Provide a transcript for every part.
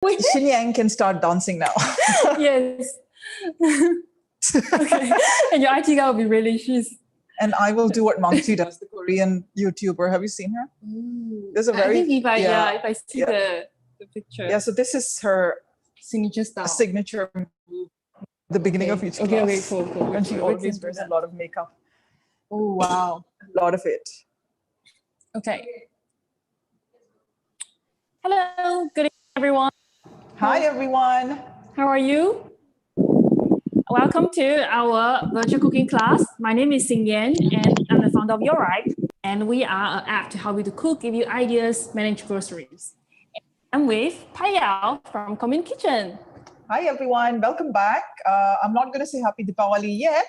Xin Yang can start dancing now. Yes. Okay. And your IT guy will be really, And I will do what Mangchi does, the Korean YouTuber. Have you seen her? There's a very I think if I see the picture. Yeah, so this is her signature style. Signature move. The beginning of each class. Okay, cool. And she always wears a lot of makeup. Oh, wow. A lot of it. Okay. Hello, good evening, everyone. Hi, everyone. How are you? Welcome to our virtual cooking class. My name is Xing Yan, and I'm the founder of YoRipe. And we are an app to help you to cook, give you ideas, manage groceries. I'm with Payal from Common Kitchen. Hi, everyone. Welcome back. I'm not going to say Happy Diwali yet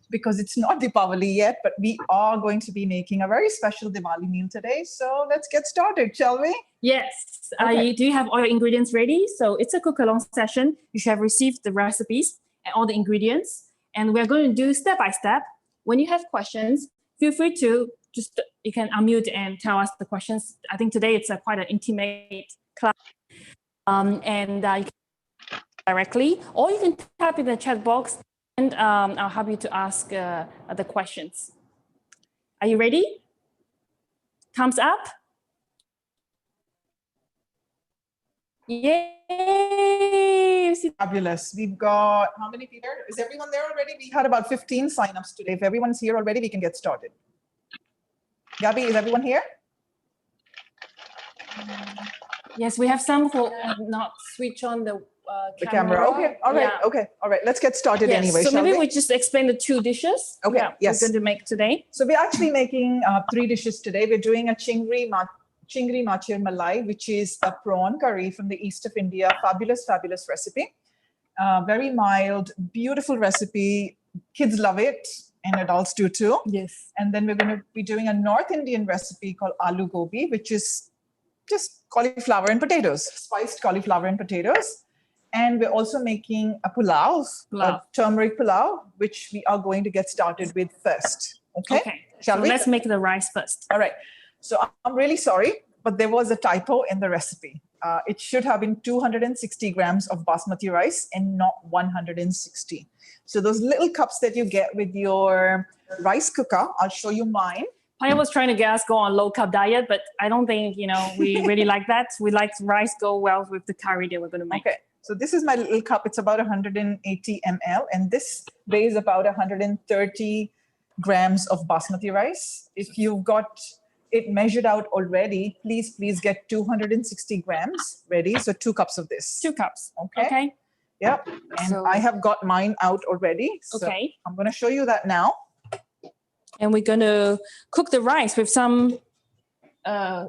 because it's not Diwali yet, but we are going to be making a very special Diwali meal today. So let's get started, shall we? Yes. Okay. Do you have all your ingredients ready? So it's a cook-along session. You should have received the recipes and all the ingredients. And we're going to do step by step. When you have questions, feel free to you can unmute and tell us the questions. I think today it's quite an intimate class. You can directly, or you can type in the chat box and I'll help you to ask the questions. Are you ready? Thumbs up. Yay! Fabulous. We've got, how many people? Is everyone there already? We had about 15 signups today. If everyone's here already, we can get started. Gabi, is everyone here? Yes, we have some who have not switched on the camera. Okay, all right, Yeah. Okay, all right. Let's get started anyway, so shall maybe we? we just explain the two dishes. Okay, yes. We're going to make today. So we're actually making 3 dishes today. We're doing a Chingri Malai, which is a prawn curry from the east of India. Fabulous, fabulous recipe. Very mild, beautiful recipe. Kids love it and adults do too. Yes. And then we're going to be doing a North Indian recipe called Aloo Gobi, which is just cauliflower and potatoes, spiced cauliflower and potatoes. And we're also making a pulao, a turmeric pulao, which we are going to get started with first. Okay. Shall we? Let's make the rice first. All right. So I'm really sorry, but there was a typo in the recipe. It should have been 260 grams of basmati rice and not 160. So those little cups that you get with your rice cooker, I'll show you mine. I was trying to get us go on low carb diet, but I don't think, we really like that. We like rice go well with the curry that we're going to make. Okay. So this is my little cup. It's about 180 ml. And this weighs about 130 grams of basmati rice. If you've got it measured out already, please get 260 grams ready. So 2 cups of this. 2 cups. Okay. Yep. And I have got mine out already. So I'm going to show you that now. And we're going to cook the rice with some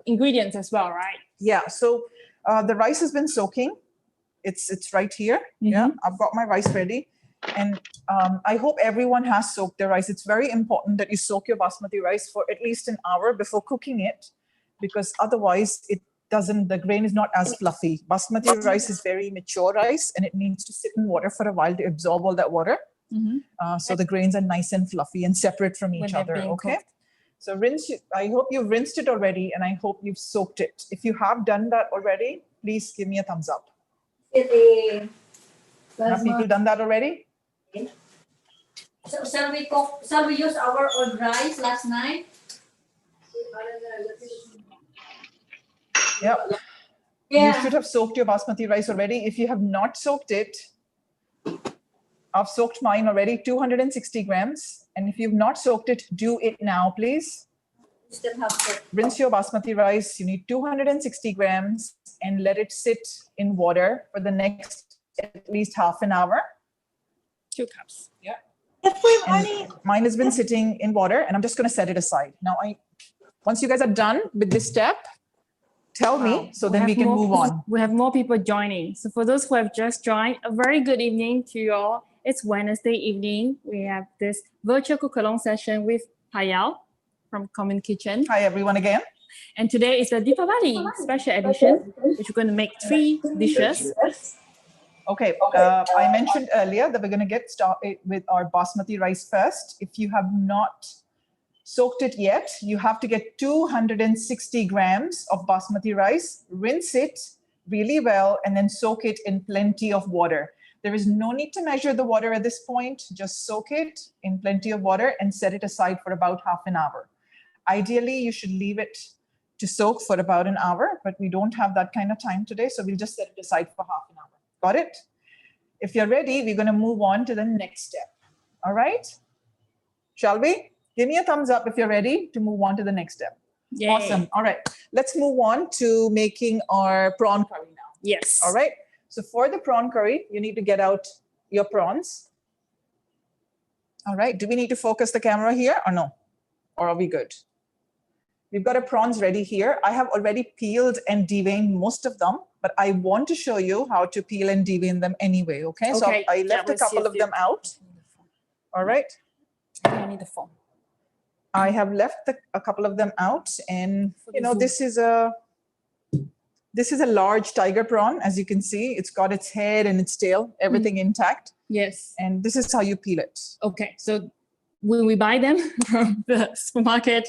ingredients as well, right? Yeah. So the rice has been soaking. It's right here. Mm-hmm. Yeah. I've got my rice ready. And I hope everyone has soaked their rice. It's very important that you soak your basmati rice for at least an hour before cooking it, because otherwise the grain is not as fluffy. Basmati rice is very mature rice and it needs to sit in water for a while to absorb all that water. Mm-hmm. So the grains are nice and fluffy and separate from each other. Okay. Cooked. So I hope you've rinsed it already and I hope you've soaked it. If you have done that already, please give me a thumbs up. Have people done that already? So shall we use our own rice last night? Yep. Yeah. You should have soaked your basmati rice already. If you have not soaked it, I've soaked mine already, 260 grams. And if you've not soaked it, do it now, please. Still have to. Rinse your basmati rice. You need 260 grams and let it sit in water for the next at least half an hour. 2 cups. Yeah. And mine has been sitting in water and I'm just going to set it aside. Now, once you guys are done with this step, tell me so then we can move on. We have more people joining. So for those who have just joined, a very good evening to you all. It's Wednesday evening. We have this virtual cook-along session with Payal from Common Kitchen. Hi, everyone again. And today is the Diwali special edition, which we're going to make 3 dishes. Okay, I mentioned earlier that we're going to get started with our basmati rice first. If you have not soaked it yet, you have to get 260 grams of basmati rice, rinse it, really well and then soak it in plenty of water. There is no need to measure the water at this point. Just soak it in plenty of water and set it aside for about half an hour. Ideally, you should leave it to soak for about an hour, but we don't have that kind of time today, so we'll just set it aside for half an hour. Got it? If you're ready, we're going to move on to the next step. All right? Shall we? Give me a thumbs up if you're ready to move on to the next step. Yay. Awesome. All right. Let's move on to making our prawn curry now. Yes. All right. So for the prawn curry, you need to get out your prawns. All right. Do we need to focus the camera here or no? Or are we good? We've got our prawns ready here. I have already peeled and deveined most of them, but I want to show you how to peel and devein them anyway. Okay. So I left a couple of them out. All right. I need the phone. I have left a couple of them out, and you know, this is a large tiger prawn. As you can see, it's got its head and its tail, everything intact. Yes. And this is how you peel it. Okay. So when we buy them from the supermarket,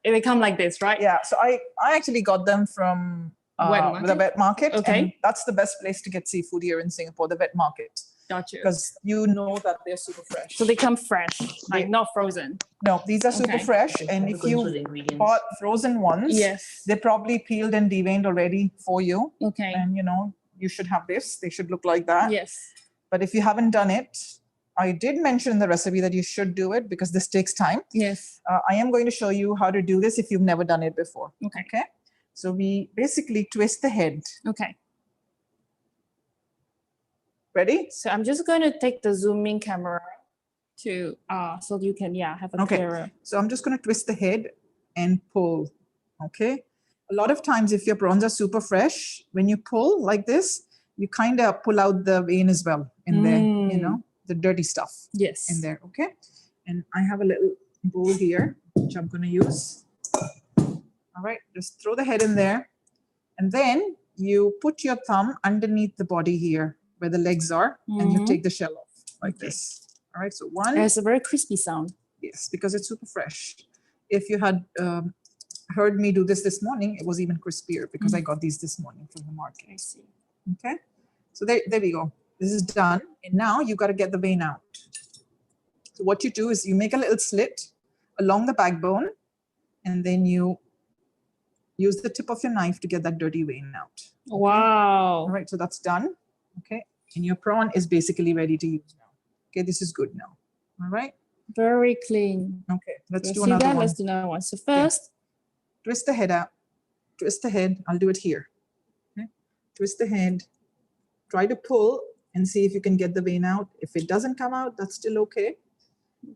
they come like this, right? Yeah. So I actually got them from the wet market. Okay. And that's the best place to get seafood here in Singapore, the wet market. Got you. Because you know that they're super fresh. So they come fresh, like not frozen. No, these are super fresh. And if you bought frozen ones, Yes. they're probably peeled and deveined already for you. Okay. And you know, you should have this. They should look like that. Yes. But if you haven't done it, I did mention in the recipe that you should do it because this takes time. Yes. I am going to show you how to do this if you've never done it before. Okay. So we basically twist the head. Okay. Ready? So I'm just going to take the zooming camera to so you can have a clearer. So I'm just going to twist the head and pull. Okay. A lot of times if your prawns are super fresh, when you pull like this, you kind of pull out the vein as well in there, you know, the dirty stuff in there. Okay. And I have a little bowl here, which I'm going to use. All right. Just throw the head in there. And then you put your thumb underneath the body here where the legs are, and you take the shell off like this. All right. So one. It's a very crispy sound. Yes, because it's super fresh. If you had heard me do this morning, it was even crispier because I got these this morning from the market. I see. Okay. So there we go. This is done. And now you got to get the vein out. So what you do is you make a little slit along the backbone, and then you use the tip of your knife to get that dirty vein out. Okay? Wow. All right. So that's done. Okay. And your prawn is basically ready to use now. Okay. This is good now. All right. Very clean. Okay. Let's do another one. Let's do another one. So first, twist the head out. Twist the head. I'll do it here. Okay. Twist the head. Try to pull and see if you can get the vein out. If it doesn't come out, that's still okay.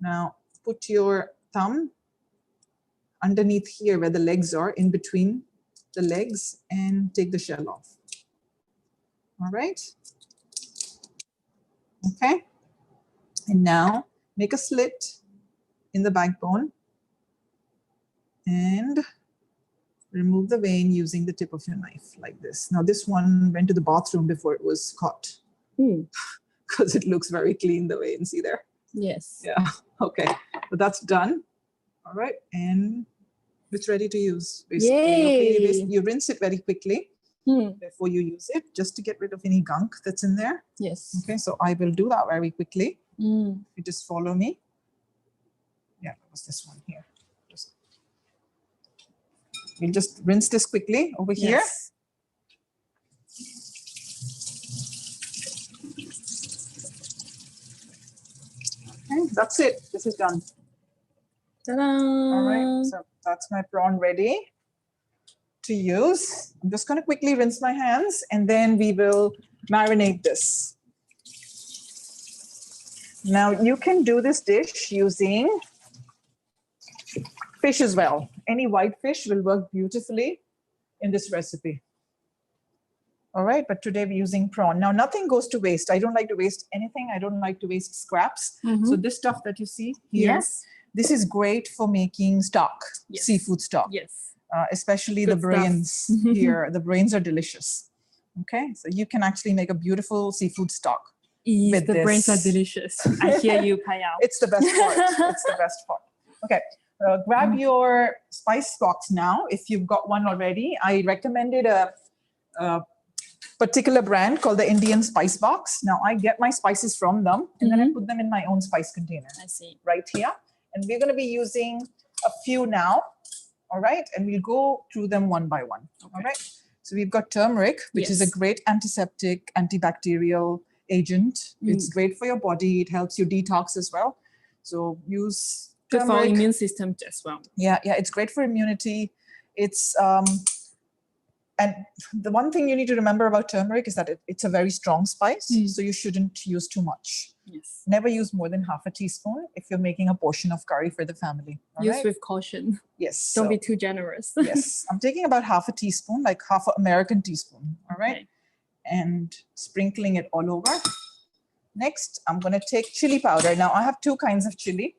Now put your thumb underneath here where the legs are, in between the legs, and take the shell off. All right. Okay. And now make a slit in the backbone and remove the vein using the tip of your knife like this. Now this one went to the bathroom before it was caught because it looks very clean, the vein. See there? Yes. Yeah. Okay. So that's done. All right. And it's ready to use. Basically. Yay. Okay, you rinse it very quickly before you use it, just to get rid of any gunk that's in there. Yes. Okay. So I will do that very quickly. Mm. You just follow me. Yeah, that was this one here. We'll just rinse this quickly over here. Yes. Okay, that's it. This is done. Ta-da! All right, so that's my prawn ready to use. I'm just going to quickly rinse my hands, and then we will marinate this. Now you can do this dish using fish as well. Any white fish will work beautifully in this recipe. All right, but today we're using prawn. Now nothing goes to waste. I don't like to waste anything. I don't like to waste scraps. So this stuff that you see here, this is great for making stock, seafood stock. Yes. Especially Good the brains here. The brains are delicious. Okay, so you can actually make a beautiful seafood stock. With the brains are this. delicious. I hear you, Payal. It's the best part. It's the best part. Okay, grab your spice box now. If you've got one already, I recommended a particular brand called the Indian Spice Box. Now I get my spices from them and then I put them in my own spice container. I see. Right here. And we're going to be using a few now. All right. And we'll go through them one by one. Okay. All right. So we've got turmeric, which is a great antiseptic, antibacterial agent. It's great for your body. It helps you detox as well. So use Good turmeric. for immune system as well. Yeah, it's great for immunity. It's and the one thing you need to remember about turmeric is that it's a very strong spice, so you shouldn't use too much. Yes. Never use more than half a teaspoon if you're making a portion of curry for the family. Use with caution. Yes. Don't be too generous. Yes, I'm taking about half a teaspoon, like half an American teaspoon. All right, Okay. and sprinkling it all over. Next, I'm going to take chili powder. Now I have two kinds of chili.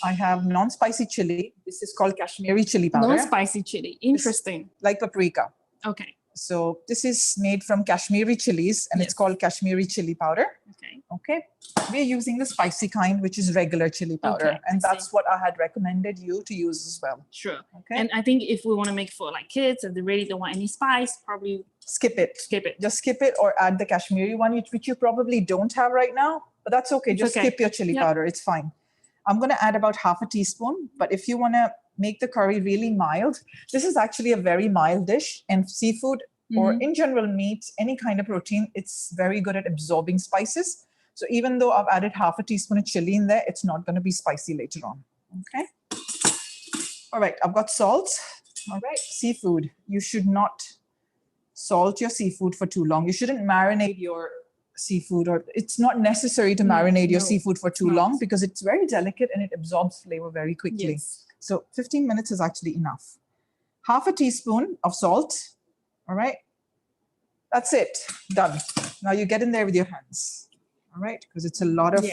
I have non-spicy chili. This is called Kashmiri chili powder. Non-spicy chili. Interesting. Like paprika. Okay. So this is made from Kashmiri chilies and it's called Kashmiri chili powder. Okay. Okay. We're using the spicy kind, which is regular chili powder. Okay, And I that's what I had recommended you to use as well. Sure. Okay. And I think if we want to make for like kids and they really don't want any spice, probably Skip it. skip it. Just skip it or add the Kashmiri one, which you probably don't have right now. But that's okay. It's Just okay. skip your chili Yep. powder. It's fine. I'm going to add about half a teaspoon. But if you want to make the curry really mild, this is actually a very mild dish. And seafood or in general meat, any kind of protein, it's very good at absorbing spices. So even though I've added half a teaspoon of chili in there, it's not going to be spicy later on. Okay. All right. I've got salt. All right. Seafood. You should not salt your seafood for too long. You shouldn't marinate your seafood, or it's not necessary to marinate your seafood for too long because it's very delicate and it absorbs flavor very quickly. Yes. So 15 minutes is actually enough. Half a teaspoon of salt. All right. That's it. Done. Now you get in there with your hands. All right. Because it's a lot of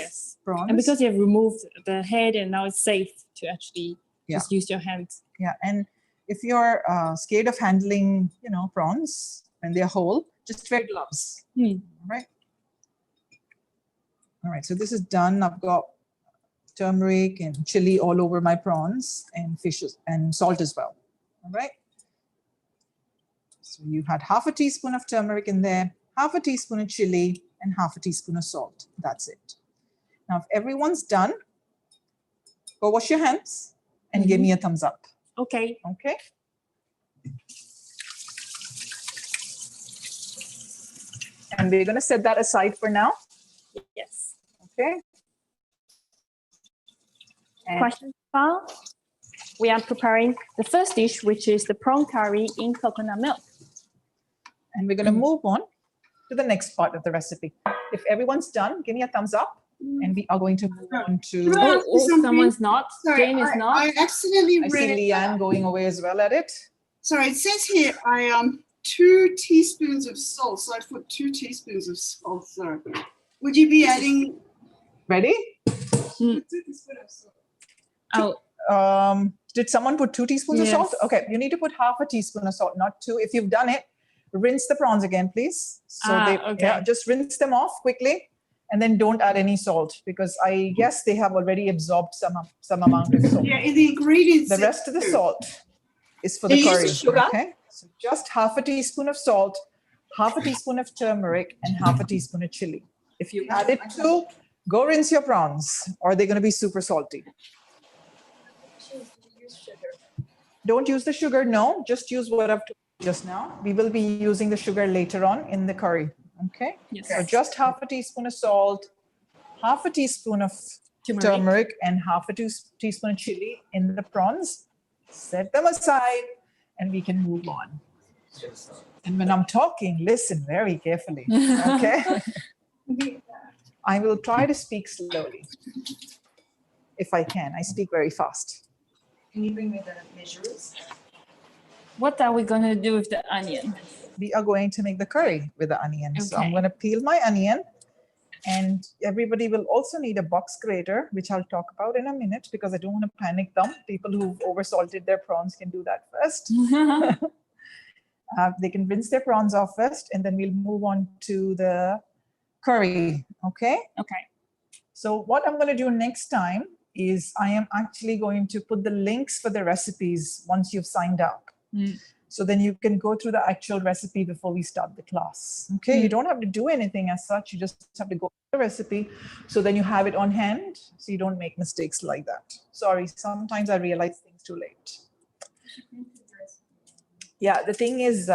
prawns. And because you have removed the head and now it's safe to actually just use your hands. Yeah. And if you're scared of handling, prawns when they're whole, just wear gloves. All right. All right. So this is done. I've got turmeric and chili all over my prawns and fishes and salt as well. All right. So you had half a teaspoon of turmeric in there, half a teaspoon of chili, and half a teaspoon of salt. That's it. Now, if everyone's done, go wash your hands and give me a thumbs up. Okay. Okay. And we're going to set that aside for now. Yes. Okay. And Question, Payal? We are preparing the first dish, which is the prawn curry in coconut milk. And we're going to move on to the next part of the recipe. If everyone's done, give me a thumbs up. And we are going to move on to... Someone's not. Sorry, Jane is not. I accidentally I see read. Leanne going away as well at it. Sorry, it says here 2 teaspoons of salt. So I put 2 teaspoons of salt. Sorry. Would you be adding? Ready? 2 teaspoons of salt. Oh, Did someone put 2 teaspoons of salt? Yes. Okay, you need to put half a teaspoon of salt, not 2. If you've done it, rinse the prawns again, please. So okay. just rinse them off quickly. And then don't add any salt because I guess they have already absorbed some amount of salt. Yeah, in the ingredients. The rest of the too. salt is for the Do you use curry. the sugar? Okay, so just half a teaspoon of salt, half a teaspoon of turmeric, and half a teaspoon of chili. If you added 2, go rinse your prawns, or they're going to be super salty. Don't use the sugar. No, just use what I've told you just now. We will be using the sugar later on in the curry. Okay. yes. So just half a teaspoon of salt, half a teaspoon of turmeric, and half a teaspoon of chili in the prawns. Set them aside, and we can move on. And when I'm talking, listen very carefully. Okay. I will try to speak slowly if I can. I speak very fast. Can you bring me the measures? What are we going to do with the onion? We are going to make the curry with the onion. So I'm Okay. going to peel my onion, and everybody will also need a box grater, which I'll talk about in a minute because I don't want to panic them. People who've oversalted their prawns can do that first. They can rinse their prawns off first, and then we'll move on to the curry. Okay. Okay. So what I'm going to do next time is I am actually going to put the links for the recipes once you've signed up. So then you can go through the actual recipe before we start the class. Okay, you don't have to do anything as such. You just have to go through the recipe. So then you have it on hand, so you don't make mistakes like that. Sorry, sometimes I realize things too late. Yeah, the thing is,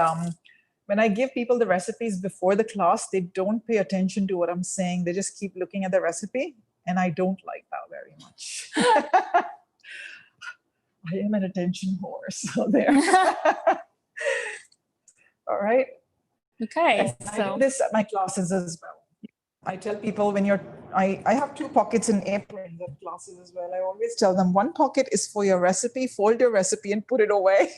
when I give people the recipes before the class, they don't pay attention to what I'm saying. They just keep looking at the recipe, and I don't like that very much. I am an attention whore, so there. All right. Okay, I so do this at my classes as well. I tell people when I have 2 pockets in aprons of classes as well. I always tell them one pocket is for your recipe, fold your recipe and put it away.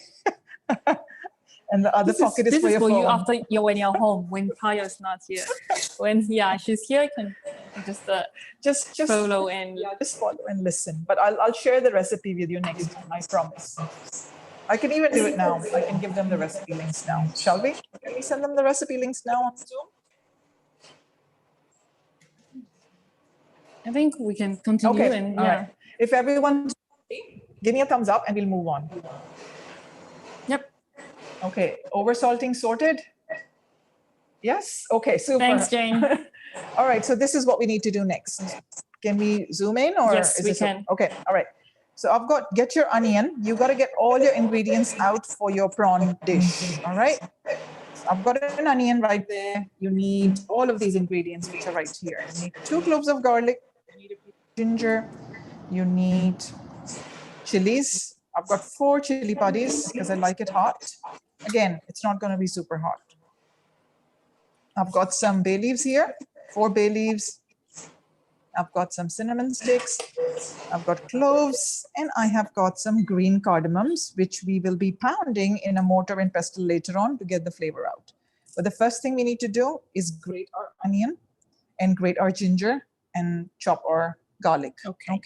And the other pocket is this for is your for phone. you after when you're home, when Payal is not here. When she's here, you can just follow and yeah, just follow and listen. But I'll share the recipe with you next time, I promise. I can even do it now. I can give them the recipe links now. Shall we? Can we send them the recipe links now on Zoom? I think we can continue. Okay, And all right. If everyone, give me a thumbs up and we'll move on. Yep. Okay, over salting sorted? Yes? Okay, super. Thanks, Jane. All right, so this is what we need to do next. Can we zoom in or Yes, is we this can. Okay, all right. So I've got, get your onion. You got to get all your ingredients out for your prawn dish, all right? So I've got an onion right there. You need all of these ingredients, which are right here. You need 2 cloves of garlic. You need a piece of ginger. You need chilies. I've got 4 chili putties because I like it hot. Again, it's not going to be super hot. I've got some bay leaves here, 4 bay leaves. I've got some cinnamon sticks. I've got cloves, and I have got some green cardamoms, which we will be pounding in a mortar and pestle later on to get the flavor out. But the first thing we need to do is grate our onion and grate our ginger and chop our garlic. Okay.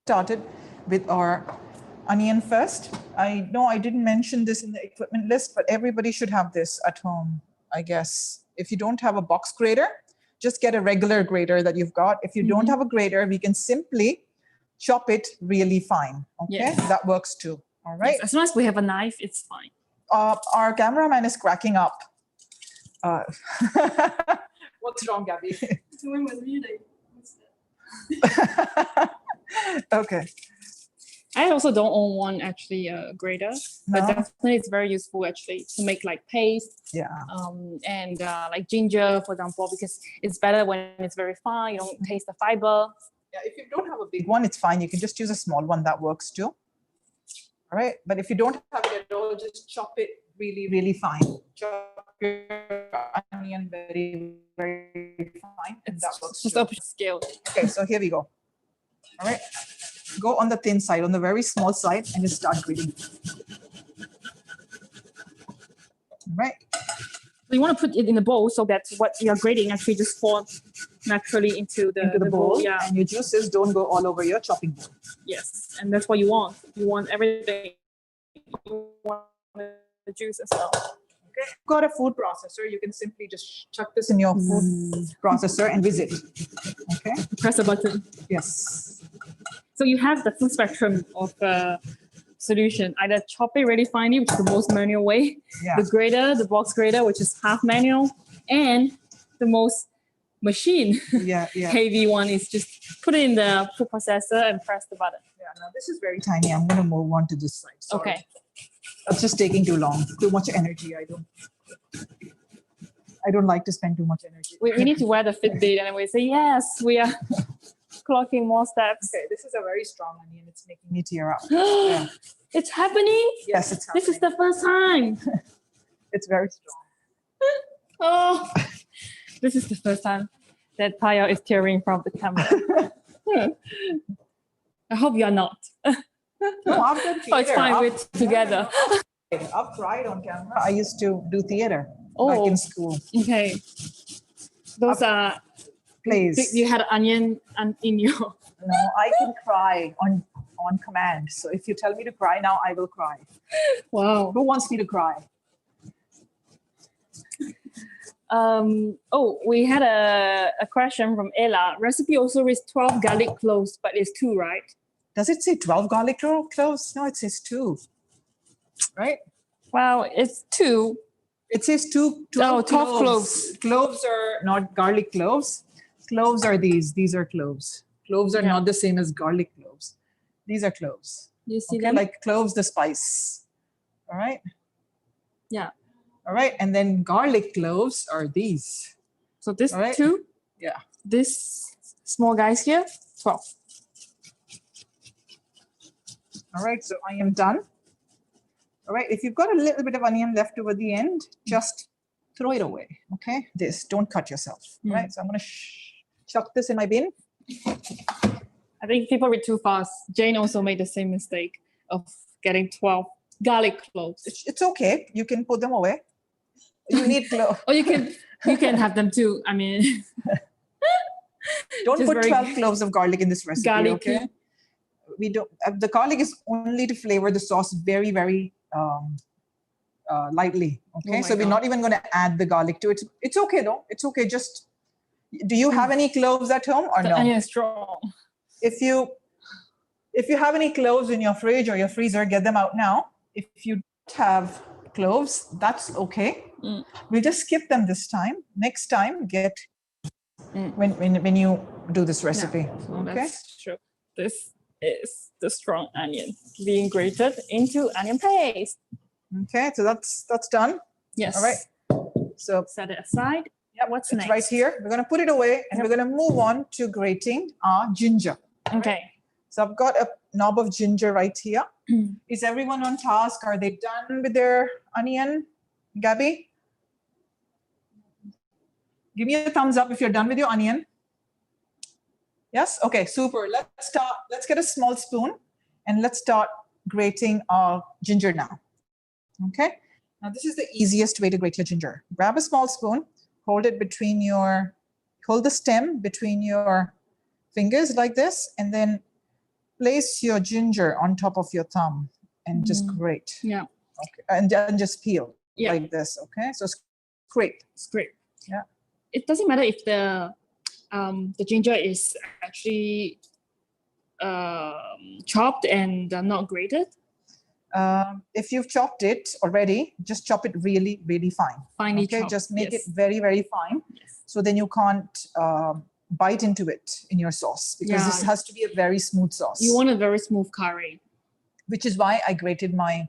Started with our onion first. I know I didn't mention this in the equipment list, but everybody should have this at home, I guess. If you don't have a box grater, just get a regular grater that you've got. If you don't have a grater, we can simply chop it really fine. Okay, Yes. that works too. All right. Yes, as long as we have a knife, it's fine. Our cameraman is cracking up. What's wrong, Gabby? Okay. I also don't own one actually grater, but No? definitely it's very useful actually to make like paste. Yeah. And like ginger, for example, because it's better when it's very fine. You don't taste the fiber. Yeah, if you don't have a big one, it's fine. You can just use a small one. That works too. All right. But if you don't have it at all, just chop it really, really fine. Chop your onion very, very fine. And that works Just too. up scale. Okay, so here we go. All right. Go on the thin side, on the very small side, and just start grating. All right. So you want to put it in the bowl so that what you're grating actually just falls naturally into the bowl. Yeah. And your juices don't go all over your chopping board. Yes, and that's what you want. You want everything. You want the juice as well. Okay. You've got a food processor. You can simply just chuck this in your food processor and whiz it. Okay. Press a button. Yes. So you have the full spectrum of solution. Either chop it really finely, which is the most manual way. Yeah. The grater, the box grater, which is half manual, and the most machine Yeah. Yeah. heavy one is just put it in the food processor and press the button. Yeah. Now this is very tiny. I'm going to move on to this side. Sorry. Okay. That's just taking too long. Too much energy. I don't like to spend too much energy. We need to wear the Fitbit and we say, yes, we are clocking more steps. Okay, this is a very strong onion. It's making me tear up. Yeah. It's happening. Yes, it's happening. This is the first time. It's very strong. Oh, this is the first time that Payal is tearing from the camera. I hope you're not. No, I've done theater. Oh, it's fine. We're together. I've cried on camera. I used to do theater back Oh, in school. okay. Those are Plays. you had onion in your. No, I can cry on command. So if you tell me to cry now, I will cry. Wow. Who wants me to cry? Oh, we had a question from Ella. Recipe also is 12 garlic cloves, but it's 2, right? Does it say 12 garlic cloves? No, it says 2. Right? Well, it's 2. It says 12 12 cloves. cloves. Cloves are not garlic cloves. Cloves are these. These are cloves. Cloves are Yeah. not the same as garlic cloves. These are cloves. You see Okay, them? like cloves, the spice. All right. Yeah. All right. And then garlic cloves are these. So this All right. 2. Yeah. This small guys here, 12. All right. So I am done. All right. If you've got a little bit of onion left over the end, just throw it away. Okay. Don't cut yourself. All right. So I'm going to chuck this in my bin. I think people read too fast. Jane also made the same mistake of getting 12 garlic cloves. It's okay. You can put them away. You need cloves. Or you can have them too. I mean, Don't Just put very 12 cloves of garlic in this recipe. garlicky. Okay. We don't. The garlic is only to flavor the sauce very, very lightly. Okay. Oh my So we're God. not even going to add the garlic to it. It's okay though. It's okay. Just, do you have any cloves at home or The no? onion is strong. If you have any cloves in your fridge or your freezer, get them out now. If you don't have cloves, that's okay. We'll just skip them this time. Next time, get when you do this recipe. So Okay. that's true. This is the strong onion being grated into onion paste. Okay. So that's done. Yes. All right. So Set it aside. yeah, What's it's next? right here. We're going to put it away and we're going to move on to grating our ginger. Okay. So I've got a knob of ginger right here. Is everyone on task? Are they done with their onion? Gabby? Give me a thumbs up if you're done with your onion. Yes? Okay, super. Let's start. Let's get a small spoon and let's start grating our ginger now. Okay? Now this is the easiest way to grate your ginger. Grab a small spoon, hold the stem between your fingers like this, and then place your ginger on top of your thumb and just grate. Yeah. Okay. And then just peel Yeah. like this. Okay. So scrape. Scrape. Yeah. It doesn't matter if the ginger is actually chopped and not grated. If you've chopped it already, just chop it really, really fine. Finely Okay. chopped. Just make yes. it very, very fine. Yes. So then you can't bite into it in your sauce because this Yeah. has to be a very smooth sauce. You want a very smooth curry. Which is why I grated my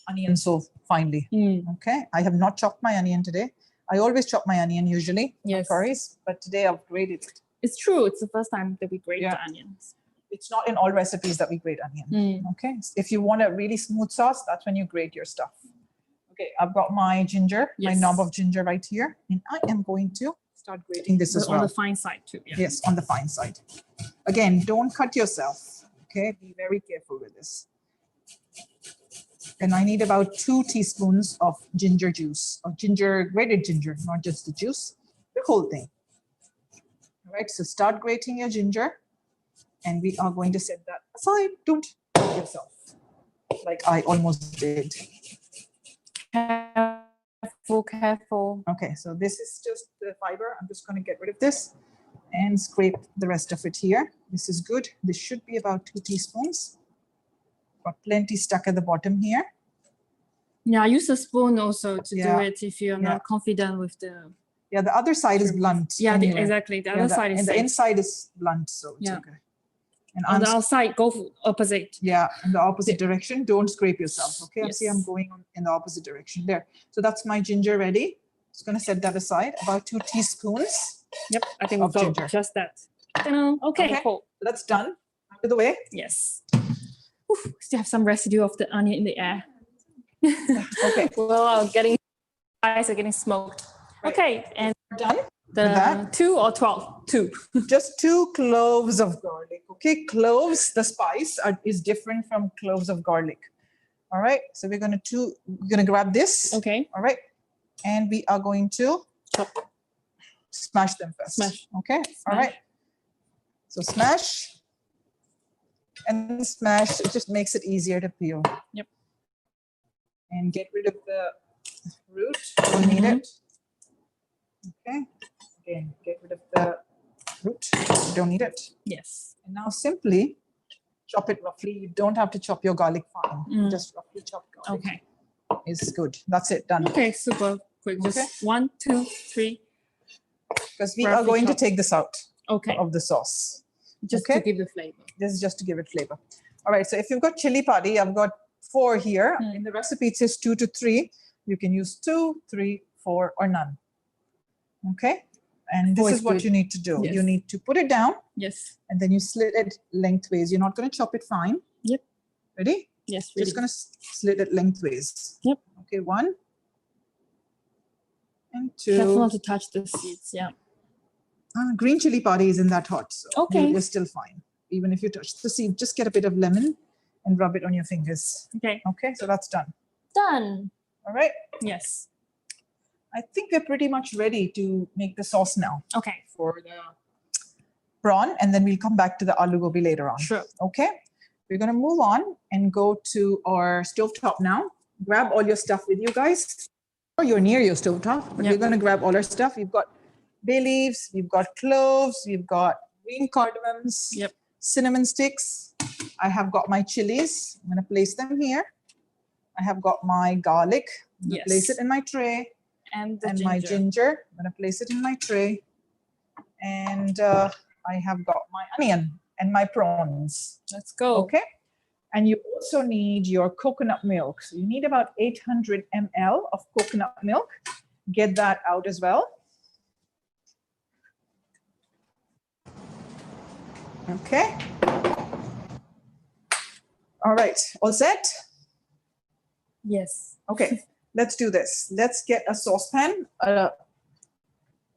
onion so finely. Okay. I have not chopped my onion today. I always chop my onion usually Yes. for curries, but today I've grated it. It's true. It's the first time that we grate Yeah. the onions. It's not in all recipes that we grate onion. Okay. If you want a really smooth sauce, that's when you grate your stuff. Okay. I've got my ginger, my Yes. knob of ginger right here, and I am going to start grating this as On well. the fine side too. Yeah. Yes, on the fine side. Again, don't cut yourself. Okay. Be very careful with this. And I need about 2 teaspoons of ginger juice, of grated ginger, not just the juice, the whole thing. All right, so start grating your ginger and we are going to set that aside. Don't cut yourself like I almost did. Careful, careful. Okay, so this is just the fiber. I'm just going to get rid of this and scrape the rest of it here. This is good. This should be about 2 teaspoons. Got plenty stuck at the bottom here. Yeah, use a spoon also to Yeah. do it if you're Yeah. not confident with the. Yeah, the other side is blunt. Yeah, anyway. exactly. The Yeah, other side is and the safe. inside is blunt, so it's Yeah. okay. And On the outside, go for opposite. yeah, in the opposite direction. Don't scrape yourself. Okay, I see I'm Yes. going in the opposite direction there. So that's my ginger ready. Just gonna set that aside. About 2 teaspoons. Yep, I think Of we've ginger. got just that. Ta-da. Okay, Okay. cool. That's done. Out of the way. Yes. Oof, still have some residue of the onion in the air. Okay, Well, eyes are getting smoked. Right. Okay, and done. the that? 2 or 12? 2. Just 2 cloves of garlic. Okay, cloves, the spice is different from cloves of garlic. All right, so we're gonna grab this. Okay. All right, and we are going to smash them first. Smash. Okay. All right. So smash and smash. It just makes it easier to peel. Yep. And get rid of the root. Don't need it. Okay. Again, get rid of the root. Don't need it. Yes. And now simply chop it roughly. You don't have to chop your garlic fine. Just roughly chop garlic. Okay. is good. That's it, done. Okay, super quick. Just Okay. 1, 2, 3. Because we are Roughly going to chopped. take this out Okay, of the sauce. just okay. to give the flavor. This is just to give it flavor. All right, so if you've got chili padi, I've got 4 here. In the recipe, it says 2 to 3. You can use 2, 3, 4, or none. Okay, and this 4 is is what good. you need to do. Yes. You need to put it down, Yes. and then you slit it lengthways. You're not going to chop it fine. Yep. Ready? Yes. Just going to slit it lengthways. Yep. Okay, 1 and Careful 2. not to touch the seeds. Yeah. Green chili padi isn't that hot, so Okay. you're still fine. Even if you touch the seed, just get a bit of lemon and rub it on your fingers. Okay. Okay, so that's done. Done. All right. Yes. I think we're pretty much ready to make the sauce now Okay. for the prawn, and then we'll come back to the aloo gobi later on. Sure. Okay, we're going to move on and go to our stovetop now. Grab all your stuff with you guys. Or you're near your stovetop, but Yep. we're going to grab all our stuff. We've got bay leaves, we've got cloves, we've got green cardamoms, Yep. cinnamon sticks. I have got my chilies. I'm going to place them here. I have got my garlic. I'm going to place Yes. it in my tray. And the And ginger. my ginger. I'm going to place it in my tray. And I have got my onion and my prawns. Let's go. Okay. And you also need your coconut milk. So you need about 800 ml of coconut milk. Get that out as well. Okay. All right. All set? Yes. Okay. Let's do this. Let's get a saucepan, a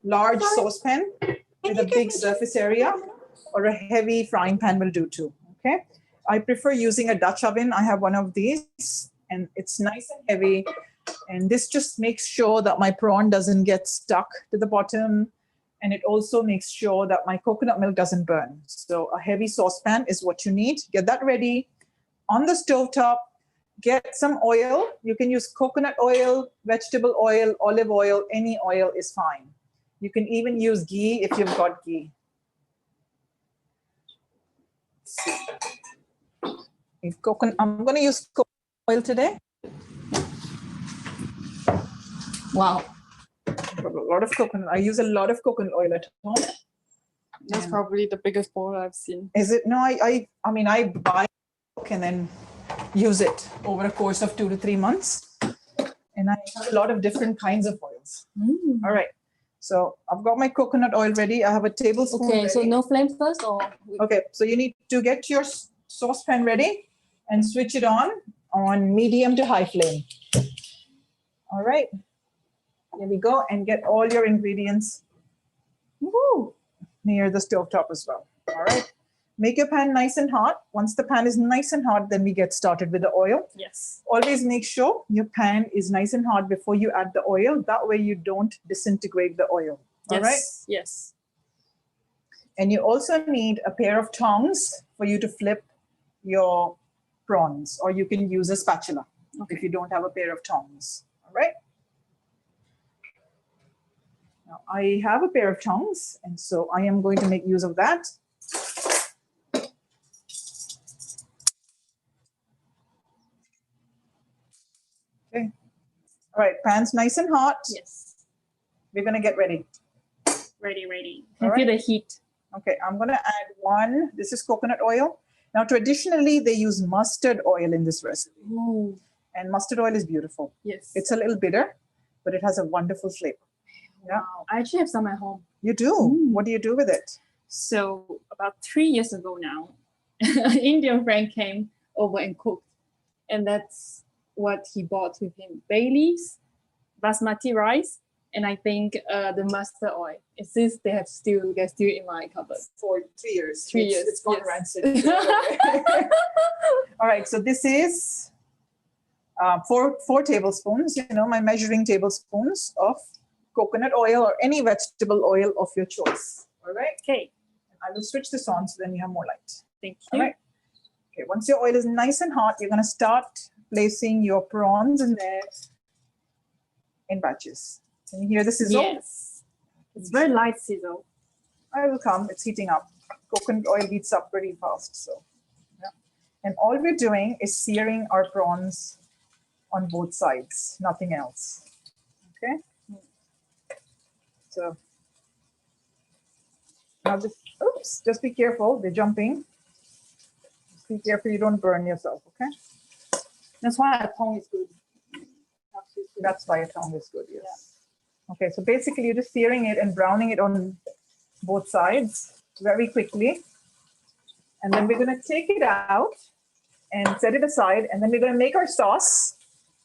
large saucepan with a big surface area, or a heavy frying pan will do too. Okay. I prefer using a Dutch oven. I have one of these, and it's nice and heavy. And this just makes sure that my prawn doesn't get stuck to the bottom. And it also makes sure that my coconut milk doesn't burn. So a heavy saucepan is what you need. Get that ready. On the stovetop, get some oil. You can use coconut oil, vegetable oil, olive oil, any oil is fine. You can even use ghee if you've got ghee. If I'm going to use coconut oil today. Wow. A lot of coconut. I use a lot of coconut oil at home. That's Yeah. probably the biggest bowl I've seen. Is it? No, I mean, I buy and then use it over a course of 2 to 3 months. And I have a lot of different kinds of oils. All right. So I've got my coconut oil ready. I have a tablespoon Okay, ready. so no flame first or? Okay, so you need to get your saucepan ready and switch it on medium to high flame. All right. Here we go. And get all your ingredients Woo! near the stovetop as well. All right. Make your pan nice and hot. Once the pan is nice and hot, then we get started with the oil. Yes. Always make sure your pan is nice and hot before you add the oil. That way you don't disintegrate the oil. All Yes. right. Yes. And you also need a pair of tongs for you to flip your prawns, or you can use a spatula if you don't have a pair of tongs. All right. Now I have a pair of tongs, and so I am going to make use of that. Okay. All right, pan's nice and hot. Yes. We're going to get ready. Ready, ready. All Can feel the heat. Okay, I'm going to add one. This is coconut oil. Now, traditionally, they use mustard oil in this recipe. Ooh. And mustard oil is beautiful. Yes. It's a little bitter, but it has a wonderful flavor. Yeah. Wow. I actually have some at home. You do? Mm. What do you do with it? So about 3 years ago now, an Indian friend came over and cooked. And that's what he bought with him. Bay leaves, basmati rice, and I think the mustard oil. It says they're still in my cupboard. For 3 years. 3 years. It's gone yes. rancid. All right, so this is 4 tablespoons, my measuring tablespoons of coconut oil or any vegetable oil of your choice. All right. Okay. I will switch this on so then you have more light. Thank All you. right. Okay. Once your oil is nice and hot, you're going to start placing your prawns in there in batches. Can you hear the sizzle? Yes. It's very light sizzle. I will come. It's heating up. Coconut oil heats up pretty fast. So, yeah. And all we're doing is searing our prawns on both sides, nothing else. Okay. So now just be careful. They're jumping. Just be careful you don't burn yourself. Okay. That's why a tongue is good. That's why a tongue is good. Yes. Yeah. Okay. So basically, you're just searing it and browning it on both sides very quickly, and then we're going to take it out and set it aside, and then we're going to make our sauce.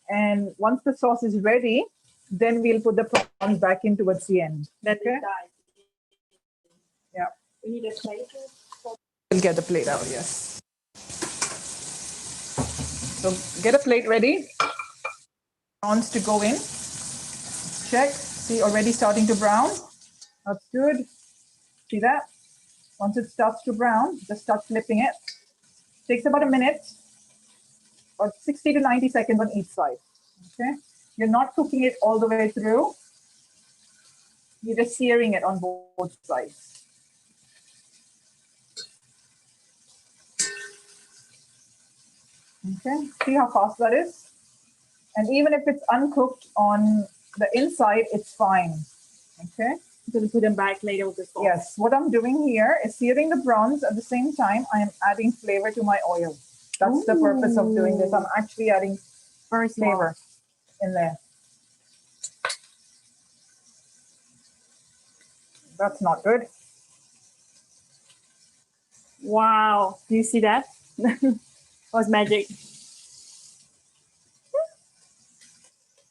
And once the sauce is ready, then we'll put the prawns back in towards the end. That Okay. Yeah. We need a plate. We'll get the plate out. Yes. So get a plate ready. Prawns to go in. Check. See, already starting to brown. That's good. See that? Once it starts to brown, just start flipping it. Takes about a minute or 60 to 90 seconds on each side. Okay. You're not cooking it all the way through. You're just searing it on both sides. Okay. See how fast that is? And even if it's uncooked on the inside, it's fine. Okay. I'm going to put them back later with the sauce. Yes. What I'm doing here is searing the prawns. At the same time, I am adding flavor to my oil. That's the purpose of doing this. I'm actually adding Very flavor in there. That's not good. Wow. Do you see that? Was magic.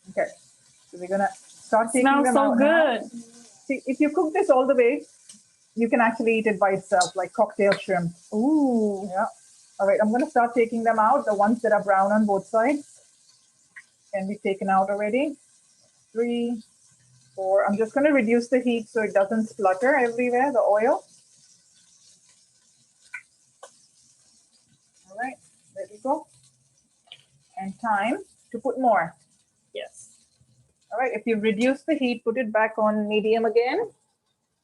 Okay. So we're going to start taking Smells them so out now. good. See, if you cook this all the way, you can actually eat it by itself, like cocktail shrimp. Ooh. Yeah. All right, I'm going to start taking them out. The ones that are brown on both sides can be taken out already. 3, 4. I'm just going to reduce the heat so it doesn't splutter everywhere, the oil. All right, there we go. And time to put more. Yes. All right, if you reduce the heat, put it back on medium again.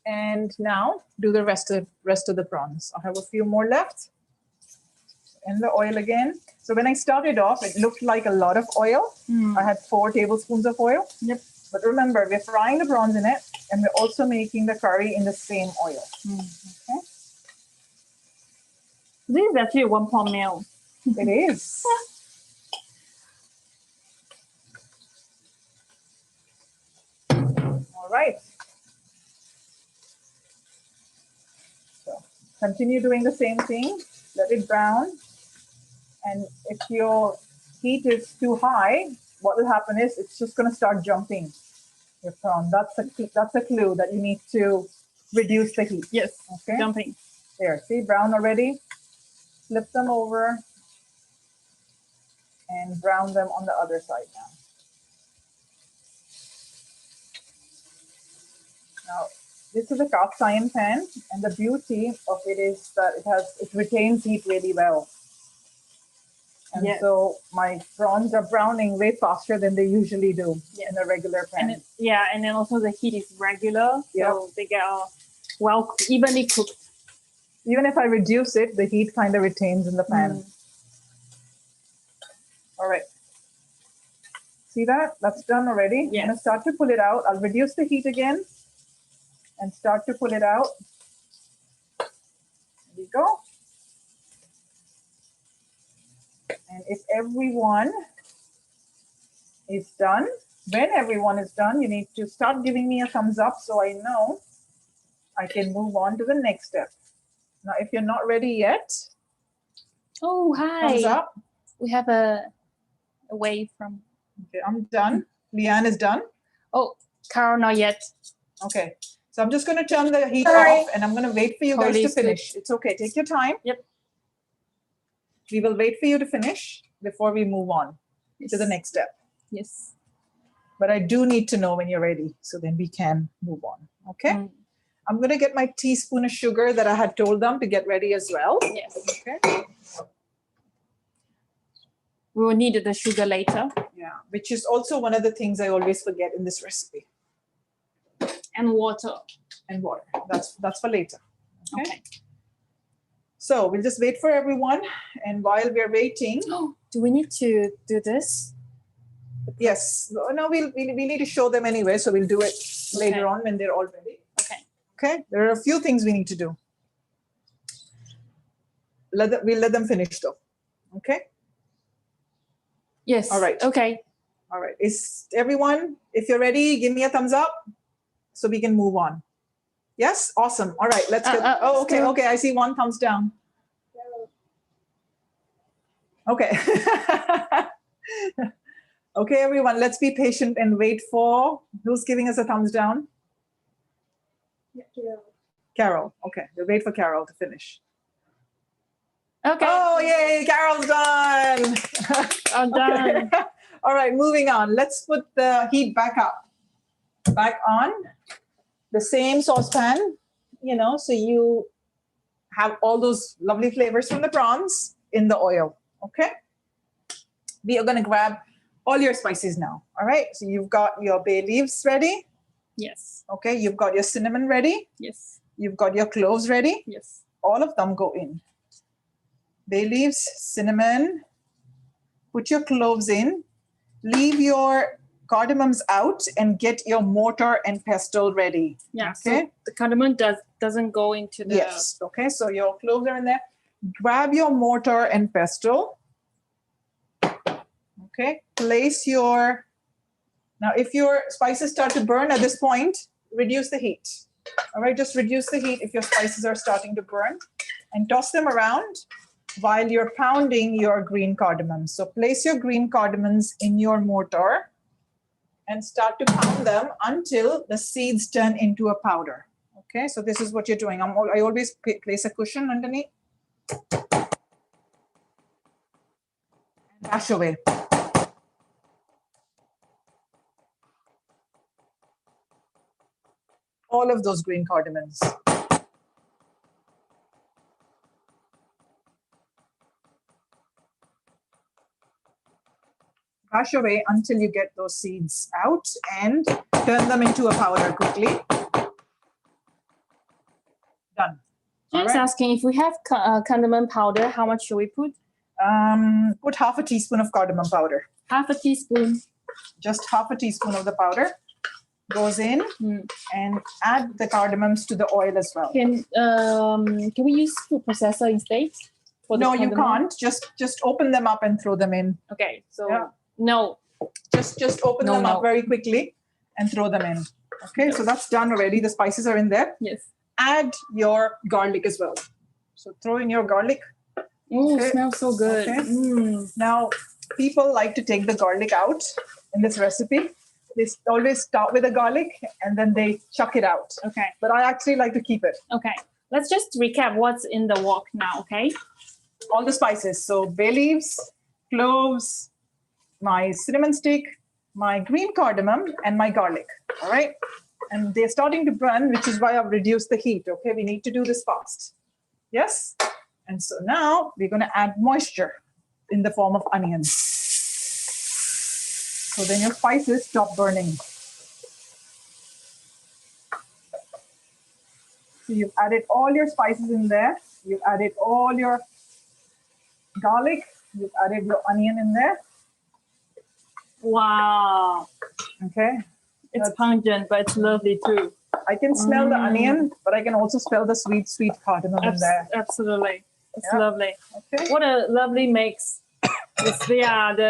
And now do the rest of the prawns. I have a few more left. In the oil again. So when I started off, it looked like a lot of oil. I had 4 tablespoons of oil. Yep. But remember, we're frying the prawns in it, and we're also making the curry in the same oil. Okay. This is actually a 1-pot meal. It is. All right. So continue doing the same thing. Let it brown. And if your heat is too high, what will happen is it's just going to start jumping your prawn. That's a clue that you need to reduce the heat. Yes. Okay. Jumping. There. See, brown already. Flip them over and brown them on the other side now. Now, this is a cast iron pan, and the beauty of it is that it retains heat really well. And so my prawns are browning way faster than they usually do in a regular pan. And then also the heat is regular, so they get evenly cooked. Even if I reduce it, the heat kind of retains in the pan. All right. See that? That's done already. Yes. I'm going to start to pull it out. I'll reduce the heat again and start to pull it out. There we go. And if everyone is done, when everyone is done, you need to start giving me a thumbs up so I know I can move on to the next step. Now, if you're not ready yet, Oh, hi. thumbs up. We have a wave from. Okay, I'm done. Leanne is done. Oh, Carol, not yet. Okay, so I'm just going to turn the heat off and I'm going to wait for you guys Totally to finish. It's okay. Take your time. Yep. We will wait for you to finish before we move on to the next step. Yes. But I do need to know when you're ready, so then we can move on. Okay. I'm going to get my teaspoon of sugar that I had told them to get ready as well. Yes. Okay. We will need the sugar later. Yeah, which is also one of the things I always forget in this recipe. And water. And water. That's for later. Okay. So we'll just wait for everyone. And while we're waiting. Do we need to do this? Yes. No, we need to show them anyway, so we'll do it later on when they're all ready. Okay. Okay. There are a few things we need to do. We'll let them finish though. Okay. Yes. All right. Okay. All right. Is everyone, if you're ready, give me a thumbs up so we can move on. Yes? Awesome. All right. Let's get. Oh, okay. still- Okay. I see one thumbs down. Okay. Okay, everyone, let's be patient and wait for who's giving us a thumbs down? Carol. Okay. We'll wait for Carol to finish. Okay. Oh, yay. Carol's done. I'm done. Okay. All right, moving on. Let's put the heat back up. Back on the same saucepan, so you have all those lovely flavors from the prawns in the oil. Okay. We are going to grab all your spices now. All right. So you've got your bay leaves ready. Yes. Okay. You've got your cinnamon ready. Yes. You've got your cloves ready. Yes. All of them go in. Bay leaves, cinnamon. Put your cloves in. Leave your cardamoms out and get your mortar and pestle ready. Yeah. Okay. So the cardamom doesn't go into the. Yes. Okay. So your cloves are in there. Grab your mortar and pestle. Okay. Place your. Now, if your spices start to burn at this point, reduce the heat. All right. Just reduce the heat if your spices are starting to burn, and toss them around while you're pounding your green cardamoms. So place your green cardamoms in your mortar and start to pound them until the seeds turn into a powder. Okay, so this is what you're doing. I always place a cushion underneath. And bash away. All of those green cardamoms. Bash away until you get those seeds out and turn them into a powder quickly. Done. All James right. asking if we have cardamom powder, how much should we put? Put half a teaspoon of cardamom powder. Half a teaspoon. Just half a teaspoon of the powder goes in, and add the cardamoms to the oil as well. Can we use food processor instead? For the No, you cardamom? can't. Just open them up and throw them in. Okay, so Yeah. no. Just open them up very quickly and throw them in. Okay, so that's done already. The spices are in there. Yes. Add your garlic as well. So throw in your garlic. Oh, Okay. smells so good. Okay. Now, people like to take the garlic out in this recipe. They always start with the garlic and then they chuck it out. Okay. But I actually like to keep it. Okay. Let's just recap what's in the wok now, okay? All the spices. So bay leaves, cloves, my cinnamon stick, my green cardamom, and my garlic. All right. And they're starting to burn, which is why I've reduced the heat. Okay. We need to do this fast. Yes. And so now we're going to add moisture in the form of onions. So then your spices stop burning. So you've added all your spices in there. You've added all your garlic. You've added your onion in there. Wow. Okay. It's pungent, but it's lovely too. I can smell the onion, but I can also smell the sweet, sweet cardamom in there. Absolutely. It's Yeah. lovely. Okay. What a lovely mix. It's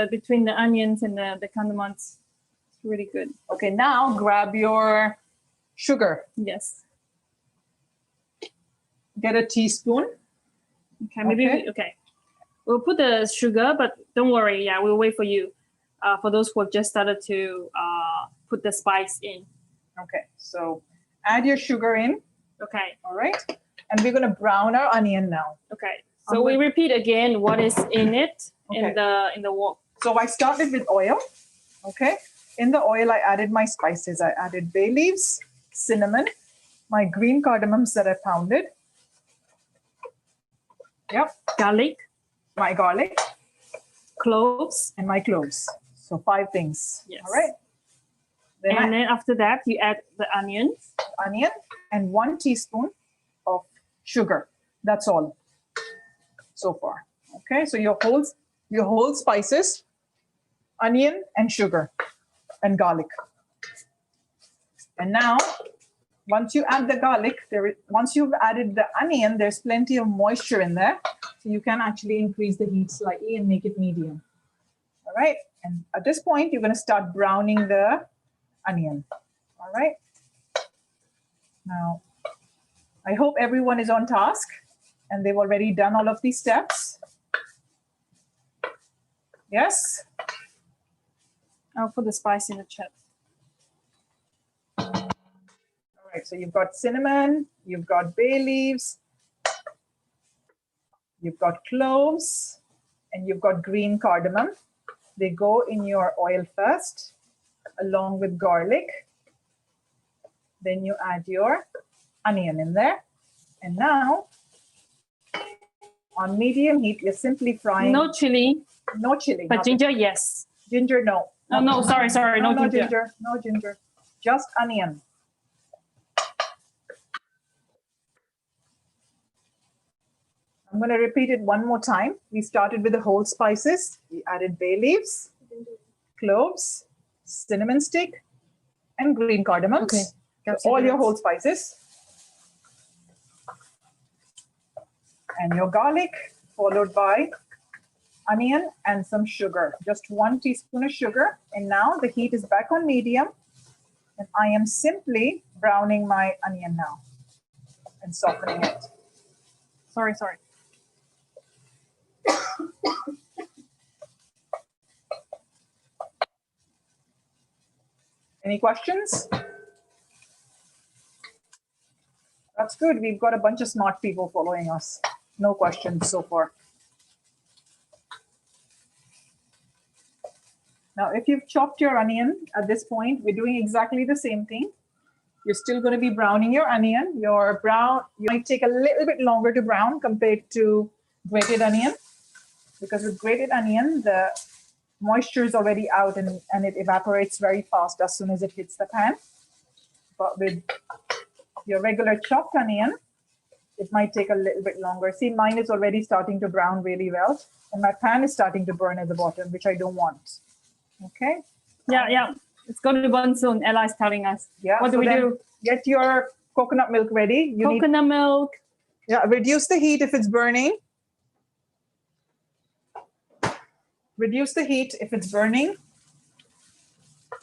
between the onions and the cardamoms. It's really good. Okay, now grab your sugar. Yes. Get a teaspoon. Okay, maybe Okay. We'll put the sugar, but don't worry. Yeah, we'll wait for you. For those who have just started to put the spice in. Okay, so add your sugar in. Okay. All right. And we're going to brown our onion now. Okay. So we repeat again what is in it in the wok. So I started with oil. Okay. In the oil, I added my spices. I added bay leaves, cinnamon, my green cardamoms that I pounded. Yep. Garlic, My garlic cloves, and my cloves. So 5 things. Yes. All right. Then and then after that you add the onions. Onion and 1 teaspoon of sugar. That's all so far. Okay. So your whole spices onion and sugar and garlic. And now, once you add the garlic, once you've added the onion, there's plenty of moisture in there. So you can actually increase the heat slightly and make it medium. All right. And at this point, you're going to start browning the onion. All right. Now, I hope everyone is on task and they've already done all of these steps. Yes? I'll put the spice in the chat. All right, so you've got cinnamon, you've got bay leaves, you've got cloves, and you've got green cardamom. They go in your oil first, along with garlic. Then you add your onion in there. And now, on medium heat, you're simply frying. No chili. No chili. But nothing. ginger, yes. Ginger, no. Oh, no, sorry, no ginger. No ginger. Just onion. I'm going to repeat it one more time. We started with the whole spices. We added bay leaves, cloves, cinnamon stick, and green cardamom. Okay. So all your whole spices. And your garlic, followed by onion and some sugar. Just 1 teaspoon of sugar. And now the heat is back on medium. And I am simply browning my onion now and softening it. Sorry. Any questions? That's good. We've got a bunch of smart people following us. No questions so far. Now, if you've chopped your onion at this point, we're doing exactly the same thing. You're still going to be browning your onion. You might take a little bit longer to brown compared to grated onion, because with grated onion, the moisture is already out and it evaporates very fast as soon as it hits the pan. But with your regular chopped onion, it might take a little bit longer. See, mine is already starting to brown really well, and my pan is starting to burn at the bottom, which I don't want. Okay? Yeah. It's going to burn soon. Ella is telling us. Yeah. What do we do? Get your coconut milk ready. Coconut milk. Yeah, reduce the heat if it's burning. Reduce the heat if it's burning.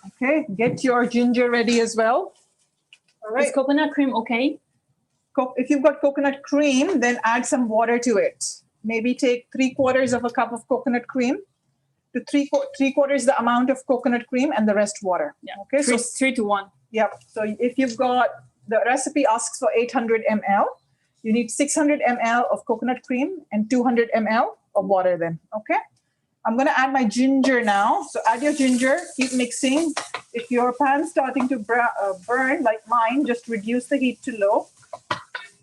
Okay, get your ginger ready as well. All right. Is coconut cream okay? If you've got coconut cream, then add some water to it. Maybe take 3/4 of a cup of coconut cream to three quarters the amount of coconut cream and the rest water. Yeah. Okay. So 3 to 1. yeah. So if you've got, the recipe asks for 800 ml, you need 600 ml of coconut cream and 200 ml of water then. Okay. I'm going to add my ginger now. So add your ginger, keep mixing. If your pan's starting to burn like mine, just reduce the heat to low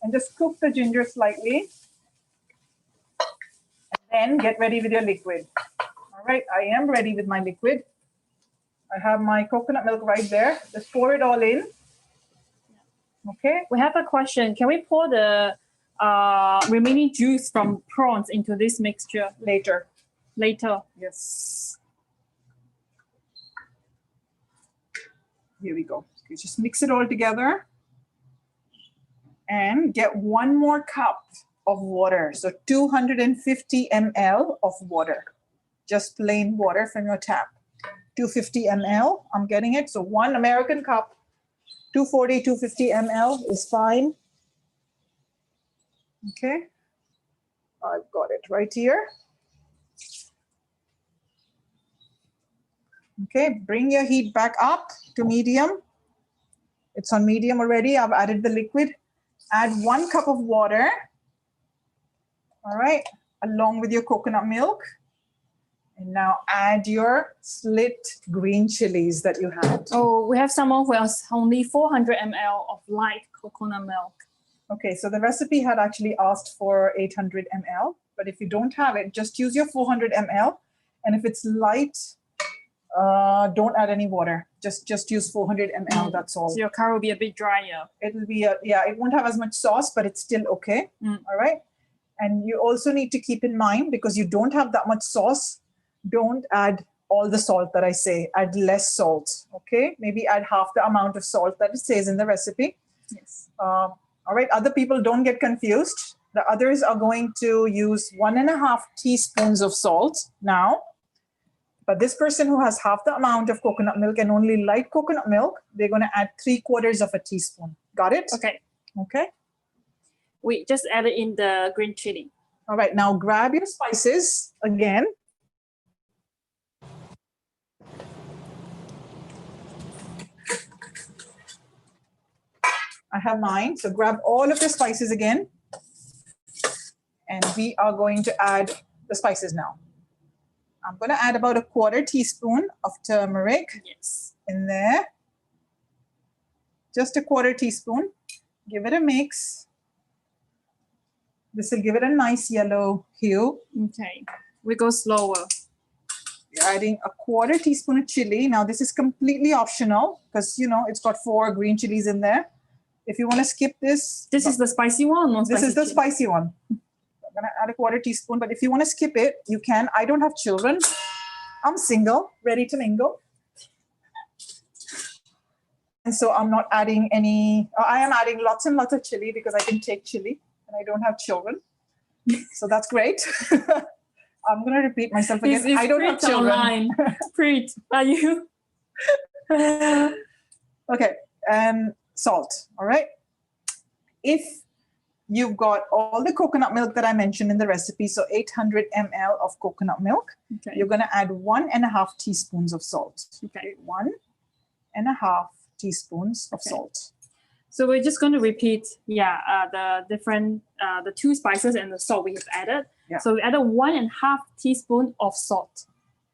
and just cook the ginger slightly. And then get ready with your liquid. All right, I am ready with my liquid. I have my coconut milk right there. Just pour it all in. Okay. We have a question. Can we pour the remaining juice from prawns into this mixture Later. Yes. Here we go. Okay, just mix it all together and get 1 more cup of water. So 250 ml of water, just plain water from your tap. 250 ml, I'm getting it. So 1 American cup, 240, 250 ml is fine. Okay, I've got it right here. Okay, bring your heat back up to medium. It's on medium already. I've added the liquid. Add 1 cup of water. All right, along with your coconut milk. And now add your slit green chilies that you had. Oh, we have someone who has only 400 ml of light coconut milk. Okay, so the recipe had actually asked for 800 ml, but if you don't have it, just use your 400 ml. And if it's light, don't add any water. Just use 400 ml. That's all. So your curry will be a bit drier. It'll be it won't have as much sauce, but it's still okay. All right. And you also need to keep in mind, because you don't have that much sauce, don't add all the salt that I say. Add less salt, okay? Maybe add half the amount of salt that it says in the recipe. Yes. All right, other people don't get confused. The others are going to use 1.5 teaspoons of salt now. But this person who has half the amount of coconut milk and only light coconut milk, they're going to add 3/4 of a teaspoon. Got it? Okay. Okay. We just added in the green chili. All right, now grab your spices again. I have mine, so grab all of the spices again. And we are going to add the spices now. I'm going to add about 1/4 teaspoon of turmeric Yes. in there. Just 1/4 teaspoon. Give it a mix. This will give it a nice yellow hue. Okay. We go slower. You're adding 1/4 teaspoon of chili. Now this is completely optional because it's got 4 green chilies in there. If you want to skip this, This is the spicy one. this is the spicy one. I'm gonna add 1/4 teaspoon, but if you want to skip it, you can. I don't have children. I'm single, ready to mingle. And so I'm not adding any, I am adding lots and lots of chili because I can take chili and I don't have children. So that's great. I'm going to repeat myself again. It's I don't have Preet children. online. Preet, are you? Okay, and salt, all right? If you've got all the coconut milk that I mentioned in the recipe, so 800 ml of coconut milk, Okay. you're going to add 1.5 teaspoons of salt. Okay. 1.5 teaspoons of Okay. salt. So we're just going to repeat, the different, the 2 spices and the salt we have added. Yeah. So we added 1.5 teaspoon of salt.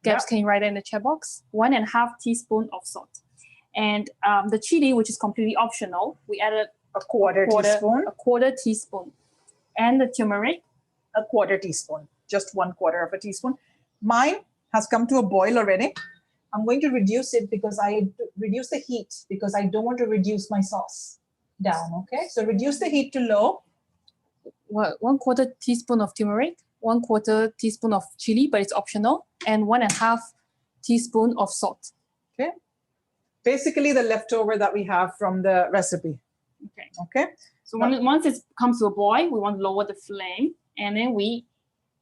Gabs, Yeah. can you write it in the chat box? 1.5 teaspoon of salt. And the chili, which is completely optional, we added 1/4 teaspoon. 1/4 teaspoon. And the turmeric, 1/4 teaspoon, just 1/4 of a teaspoon. Mine has come to a boil already. I'm going to reduce it because reduce the heat because I don't want to reduce my sauce down. Okay, so reduce the heat to low. 1/4 teaspoon of turmeric, 1/4 teaspoon of chili, but it's optional, and 1.5 teaspoon of salt. Okay, basically the leftover that we have from the recipe. Okay. Okay, So once it comes to a boil, we want to lower the flame, and then we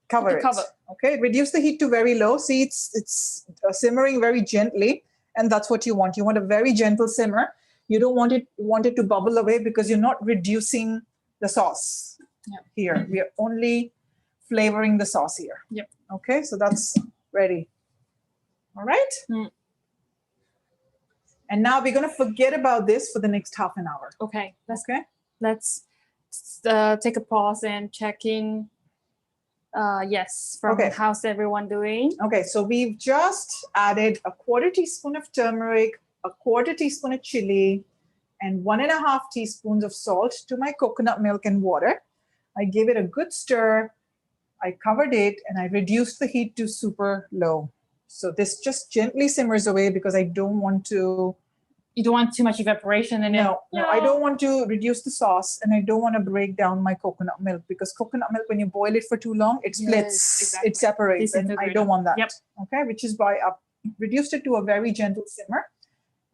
cover it. Cover. Okay, reduce the heat to very low. See, it's simmering very gently, and that's what you want. You want a very gentle simmer. You don't want it to bubble away because you're not reducing the sauce. Yep. Here. We are only flavoring the sauce here. Yep. Okay, so that's ready. All right. Mm. And now we're going to forget about this for the next half an hour. Okay. Okay. Let's take a pause and check in. Yes, from Okay. how's everyone doing? Okay, so we've just added 1/4 teaspoon of turmeric, 1/4 teaspoon of chili, and 1.5 teaspoons of salt to my coconut milk and water. I gave it a good stir. I covered it and I reduced the heat to super low. So this just gently simmers away because I don't want to. You don't want too much evaporation in it. No, I don't want to reduce the sauce and I don't want to break down my coconut milk because coconut milk, when you boil it for too long, it splits, Yes, exactly. it separates, and I Disintegrate. don't want that. Yep. Okay, which is why I reduced it to a very gentle simmer,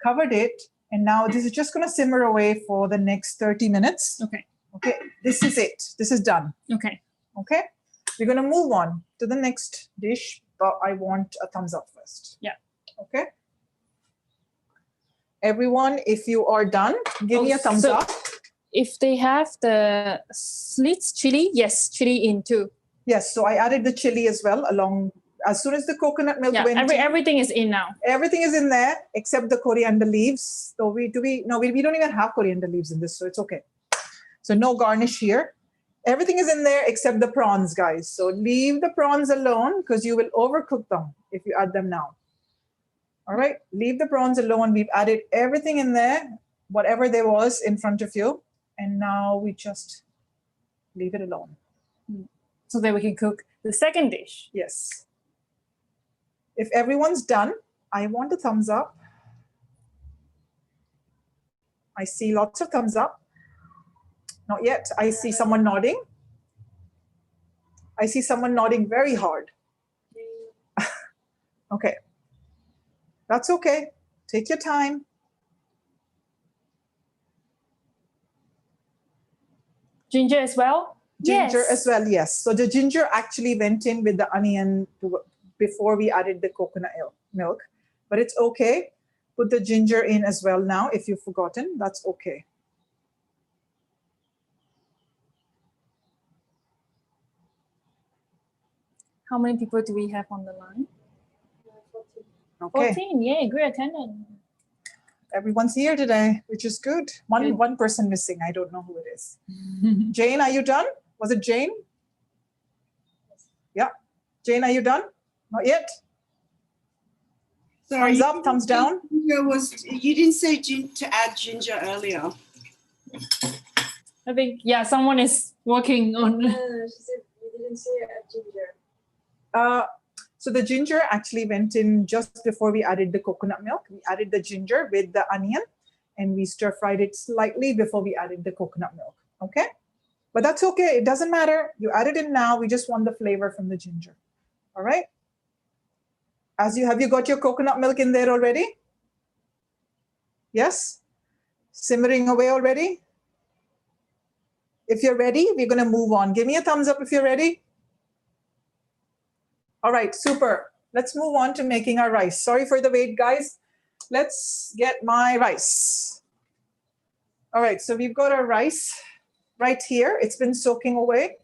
covered it, and now this is just going to simmer away for the next 30 minutes. Okay. Okay, this is it. This is done. Okay. Okay, we're going to move on to the next dish, but I want a thumbs up first. Yeah. Okay. Everyone, if you are done, give me a thumbs so up. If they have the slits chili, yes, chili in too. Yes, so I added the chili as well along. As soon as the coconut milk Yeah, went in, everything is in now. everything is in there except the coriander leaves. So we don't even have coriander leaves in this, so it's okay. So no garnish here. Everything is in there except the prawns, guys. So leave the prawns alone because you will overcook them if you add them now. All right, leave the prawns alone. We've added everything in there, whatever there was in front of you. And now we just leave it alone. So that we can cook the second dish. Yes. If everyone's done, I want a thumbs up. I see lots of thumbs up. Not yet. I see someone nodding. I see someone nodding very hard. Okay. That's okay. Take your time. Ginger as well? Ginger Yes. as well, yes. So the ginger actually went in with the onion before we added the coconut milk. But it's okay. Put the ginger in as well now. If you've forgotten, that's okay. How many people do we have on the line? Okay. 14. Yay, great attendance. Everyone's here today, which is good. Good. One person missing. I don't know who it is. Jane, are you done? Was it Jane? Yeah. Jane, are you done? Not yet? Sorry, Thumbs up, thumbs down. You didn't say to add ginger earlier. I think, yeah, someone is working on. She said we didn't say ginger. So the ginger actually went in just before we added the coconut milk. We added the ginger with the onion and we stir fried it slightly before we added the coconut milk. Okay? But that's okay. It doesn't matter. You add it in now. We just want the flavor from the ginger. All right? Have you got your coconut milk in there already? Yes? Simmering away already? If you're ready, we're going to move on. Give me a thumbs up if you're ready. All right, super. Let's move on to making our rice. Sorry for the wait, guys. Let's get my rice. All right, so we've got our rice right here. It's been soaking away.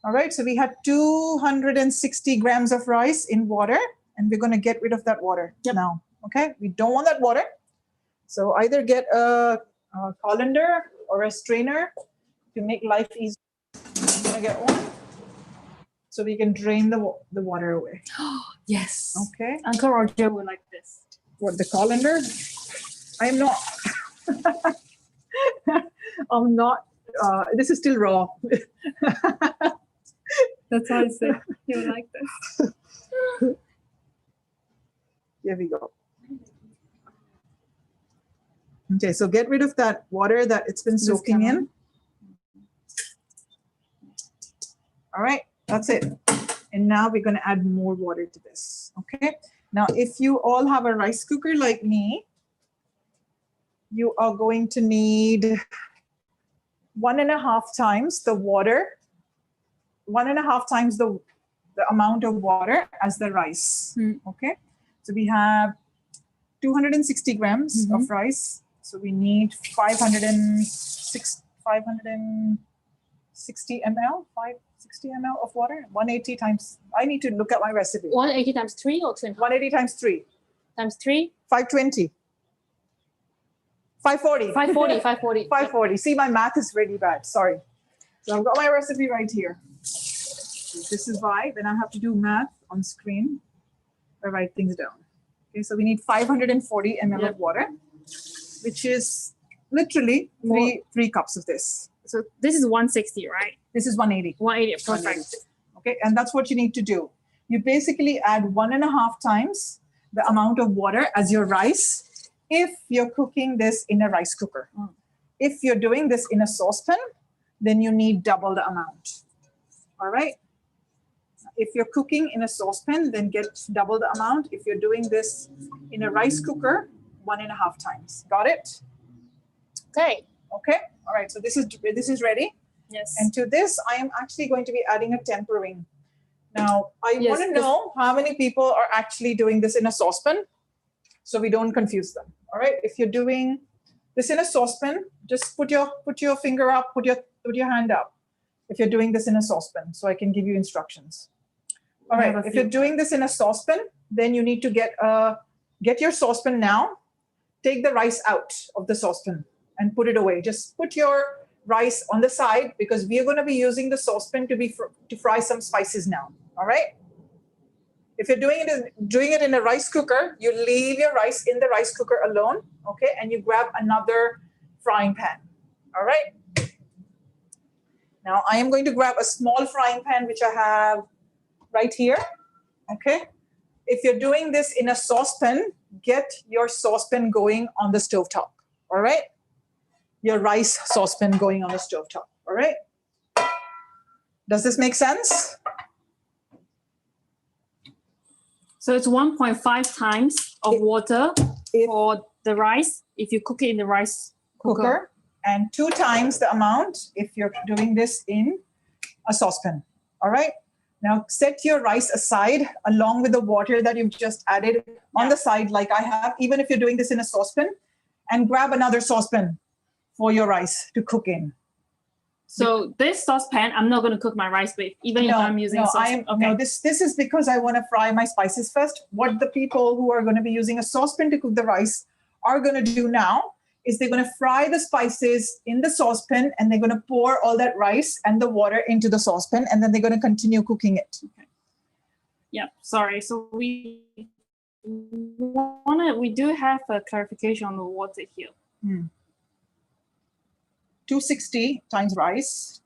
All right, so we had 260 grams of rice in water, and we're going to get rid of that water now. Okay, we don't want that water. So either get a colander or a strainer to make life easy. I'm going to get one so we can drain the water away. Yes. Okay. Uncle Roger would like this. What, the colander? I am not. I'm not. This is still raw. That's why I said he would like this. Here we go. Okay, so get rid of that water that it's been soaking in. All right, that's it. And now we're going to add more water to this. Okay. Now, if you all have a rice cooker like me, you are going to need 1.5 times the water, 1.5 times the amount of water as the rice. Okay. So we have 260 grams of rice. So we need 560 ml, 560 ml of water. 180 times, I need to look at my recipe. 180 times 3 or 20? 180 times 3. Times 3? 520. 540. 540, 540. 540. See, my math is really bad. Sorry. So I've got my recipe right here. This is why when I have to do math on screen, I write things down. Okay, so we need 540 ml of water, which is literally three cups of this. So this is 160, right? This is 180. 180, perfect. Okay, and that's what you need to do. You basically add 1.5 times the amount of water as your rice if you're cooking this in a rice cooker. If you're doing this in a saucepan, then you need double the amount. All right? If you're cooking in a saucepan, then get double the amount. If you're doing this in a rice cooker, 1.5 times. Got it? Okay. Okay. All right. So this is ready. Yes. And to this, I am actually going to be adding a tempering. Now, I want to know how many people are actually doing this in a saucepan, so we don't confuse them. All right. If you're doing this in a saucepan, just put your finger up, put your hand up. If you're doing this in a saucepan, so I can give you instructions. All right. If you're doing this in a saucepan, then you need to get your saucepan now. Take the rice out of the saucepan and put it away. Just put your rice on the side because we are going to be using the saucepan to fry some spices now. All right. If you're doing it in a rice cooker, you leave your rice in the rice cooker alone. Okay, and you grab another frying pan. All right. Now I am going to grab a small frying pan which I have right here. Okay. If you're doing this in a saucepan, get your saucepan going on the stovetop. All right. Your rice saucepan going on the stovetop. All right. Does this make sense? So it's 1.5 times of water for the rice if you cook it in the rice cooker. And 2 times the amount if you're doing this in a saucepan. All right. Now set your rice aside along with the water that you've just added on the side, like I have, even if you're doing this in a saucepan, and grab another saucepan for your rice to cook in. So this saucepan, I'm not going to cook my rice with, even if I'm using a saucepan. No, this is because I want to fry my spices first. What the people who are going to be using a saucepan to cook the rice are going to do now is they're going to fry the spices in the saucepan, and they're going to pour all that rice and the water into the saucepan, and then they're going to continue cooking it. Okay. Yeah, sorry. So we do have a clarification on the water here. 260 times rice,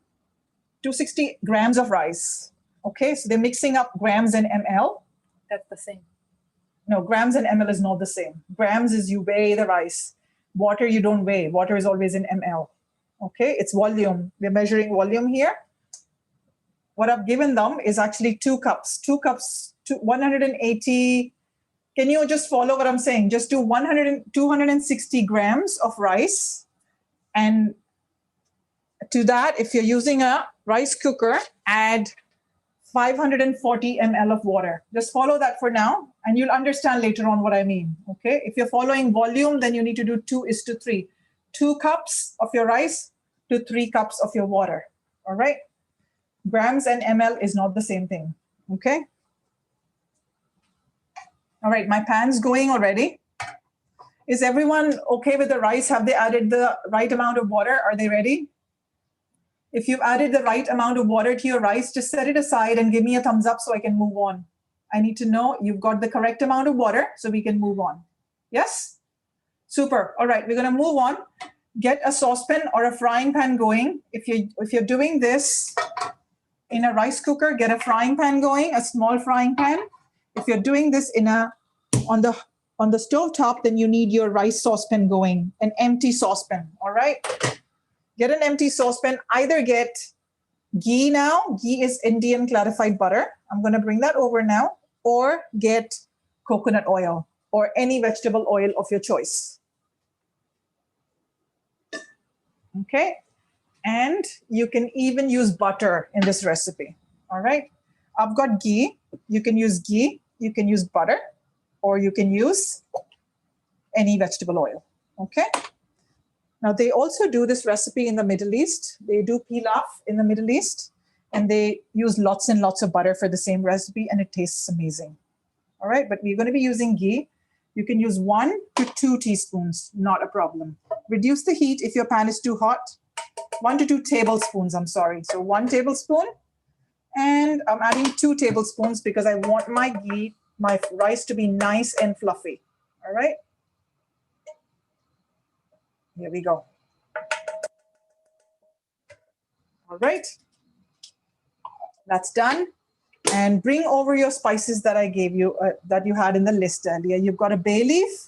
260 grams of rice. Okay, so they're mixing up grams and ml. That's the same. No, grams and ml is not the same. Grams is you weigh the rice. Water you don't weigh. Water is always in ml. Okay, it's volume. We're measuring volume here. What I've given them is actually 2 cups. 2 cups, 180. Can you just follow what I'm saying? Just do 260 grams of rice. And to that, if you're using a rice cooker, add 540 ml of water. Just follow that for now, and you'll understand later on what I mean. Okay, if you're following volume, then you need to do 2:3. 2 cups of your rice to 3 cups of your water. All right, grams and ml is not the same thing. Okay. All right, my pan's going already. Is everyone okay with the rice? Have they added the right amount of water? Are they ready? If you've added the right amount of water to your rice, just set it aside and give me a thumbs up so I can move on. I need to know you've got the correct amount of water so we can move on. Yes? Super. All right, we're going to move on. Get a saucepan or a frying pan going. If you're doing this in a rice cooker, get a frying pan going, a small frying pan. If you're doing this on the stove top, then you need your rice saucepan going, an empty saucepan. All right? Get an empty saucepan. Either get ghee now. Ghee is Indian clarified butter. I'm going to bring that over now. Or get coconut oil or any vegetable oil of your choice. Okay. And you can even use butter in this recipe. All right. I've got ghee. You can use ghee. You can use butter. Or you can use any vegetable oil. Okay. Now, they also do this recipe in the Middle East. They do pilaf in the Middle East, and they use lots and lots of butter for the same recipe, and it tastes amazing. All right, but we're going to be using ghee. You can use 1 to 2 teaspoons, not a problem. Reduce the heat if your pan is too hot. 1 to 2 tablespoons, I'm sorry. So 1 tablespoon, and I'm adding 2 tablespoons because I want my ghee, my rice to be nice and fluffy. All right. Here we go. All right. That's done. And bring over your spices that I gave you, that you had in the list earlier. You've got a bay leaf,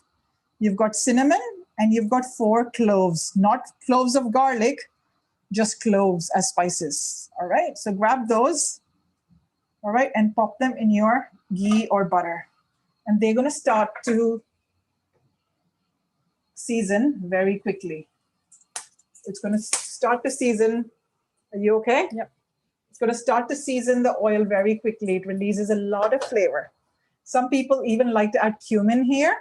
you've got cinnamon, and you've got 4 cloves. Not cloves of garlic, just cloves as spices. All right. So grab those. All right. And pop them in your ghee or butter. And they're going to start to season very quickly. It's going to start to season. Are you okay? Yep. It's going to start to season the oil very quickly. It releases a lot of flavor. Some people even like to add cumin here.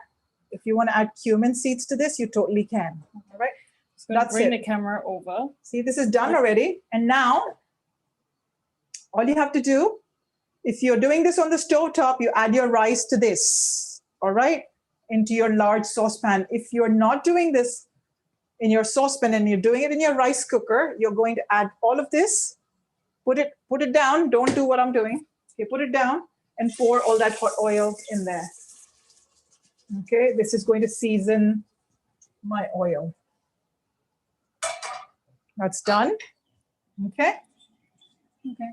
If you want to add cumin seeds to this, you totally can. All right. So that's bring the camera over. See, this is done already. And now, all you have to do, if you're doing this on the stove top, you add your rice to this. All right. Into your large saucepan. If you're not doing this in your saucepan and you're doing it in your rice cooker, you're going to add all of this, put it down. Don't do what I'm doing. Okay, put it down and pour all that hot oil in there. Okay, this is going to season my oil. That's done. Okay. Okay.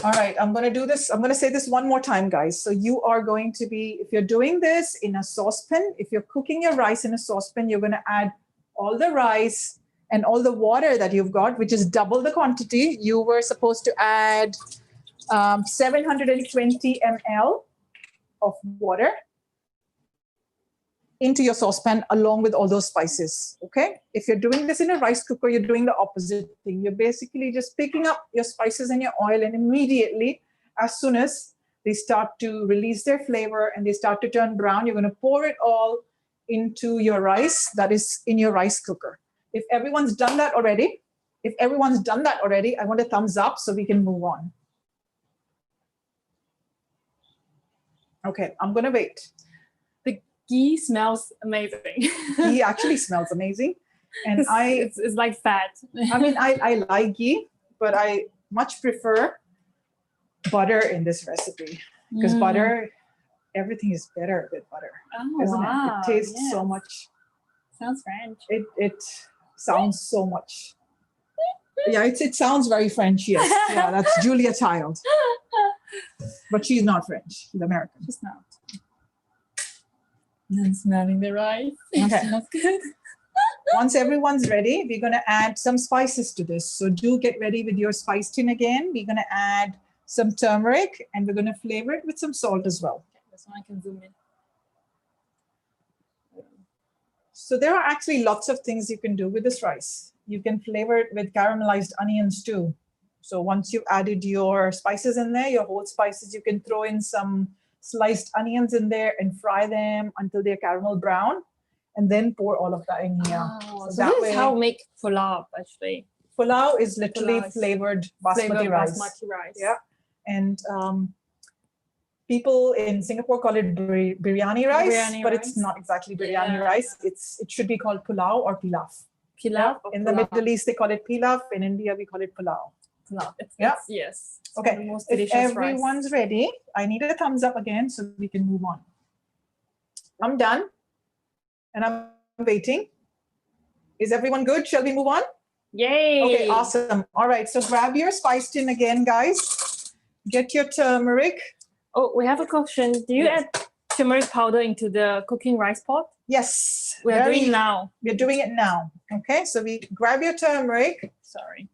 All right, I'm going to do this. I'm going to say this one more time, guys. So you are going to be, if you're doing this in a saucepan, if you're cooking your rice in a saucepan, you're going to add all the rice and all the water that you've got, which is double the quantity. You were supposed to add 720 ml of water into your saucepan along with all those spices, okay? If you're doing this in a rice cooker, you're doing the opposite thing. You're basically just picking up your spices and your oil, and immediately, as soon as they start to release their flavor and they start to turn brown, you're going to pour it all into your rice that is in your rice cooker. If everyone's done that already, I want a thumbs up so we can move on. Okay, I'm going to wait. The ghee smells amazing. Ghee actually smells amazing. And it's like fat. I mean, I like ghee, but I much prefer butter in this recipe because butter, everything is better with butter, isn't it? It tastes so much. Sounds French. It sounds so much. Yeah, it sounds very French. Yes, yeah, that's Julia Child, but she's not French. She's American. She's not. I'm smelling the rice. It Okay. smells good. Once everyone's ready, we're going to add some spices to this. So do get ready with your spice tin again. We're going to add some turmeric, and we're going to flavor it with some salt as well. Okay, this one I can zoom in. So there are actually lots of things you can do with this rice. You can flavor it with caramelized onions too. So once you've added your spices in there, your whole spices, you can throw in some sliced onions in there and fry them until they're caramel brown, and then pour all of that in here. Oh, so that this way- is how we make pulao actually. Pulao is literally Pulao is flavored basmati rice. Basmati rice. Yeah. And people in Singapore call it biryani rice, Biryani but rice. it's not exactly biryani Yeah. rice. It should be called pulao or pilaf. Pilaf. or In the pulao? Middle East, they call it pilaf. In India, we call it pulao. Pulao. Yeah. Yes. It's Okay, one of the most If delicious everyone's rice. ready, I need a thumbs up again so we can move on. I'm done, and I'm waiting. Is everyone good? Shall we move on? Yay! Okay, awesome. All right, so grab your spice tin again, guys. Get your turmeric. Oh, we have a question. Do you Yes. add turmeric powder into the cooking rice pot? Yes, We are very- doing now. We're doing it now. Okay, so we grab your turmeric. Sorry.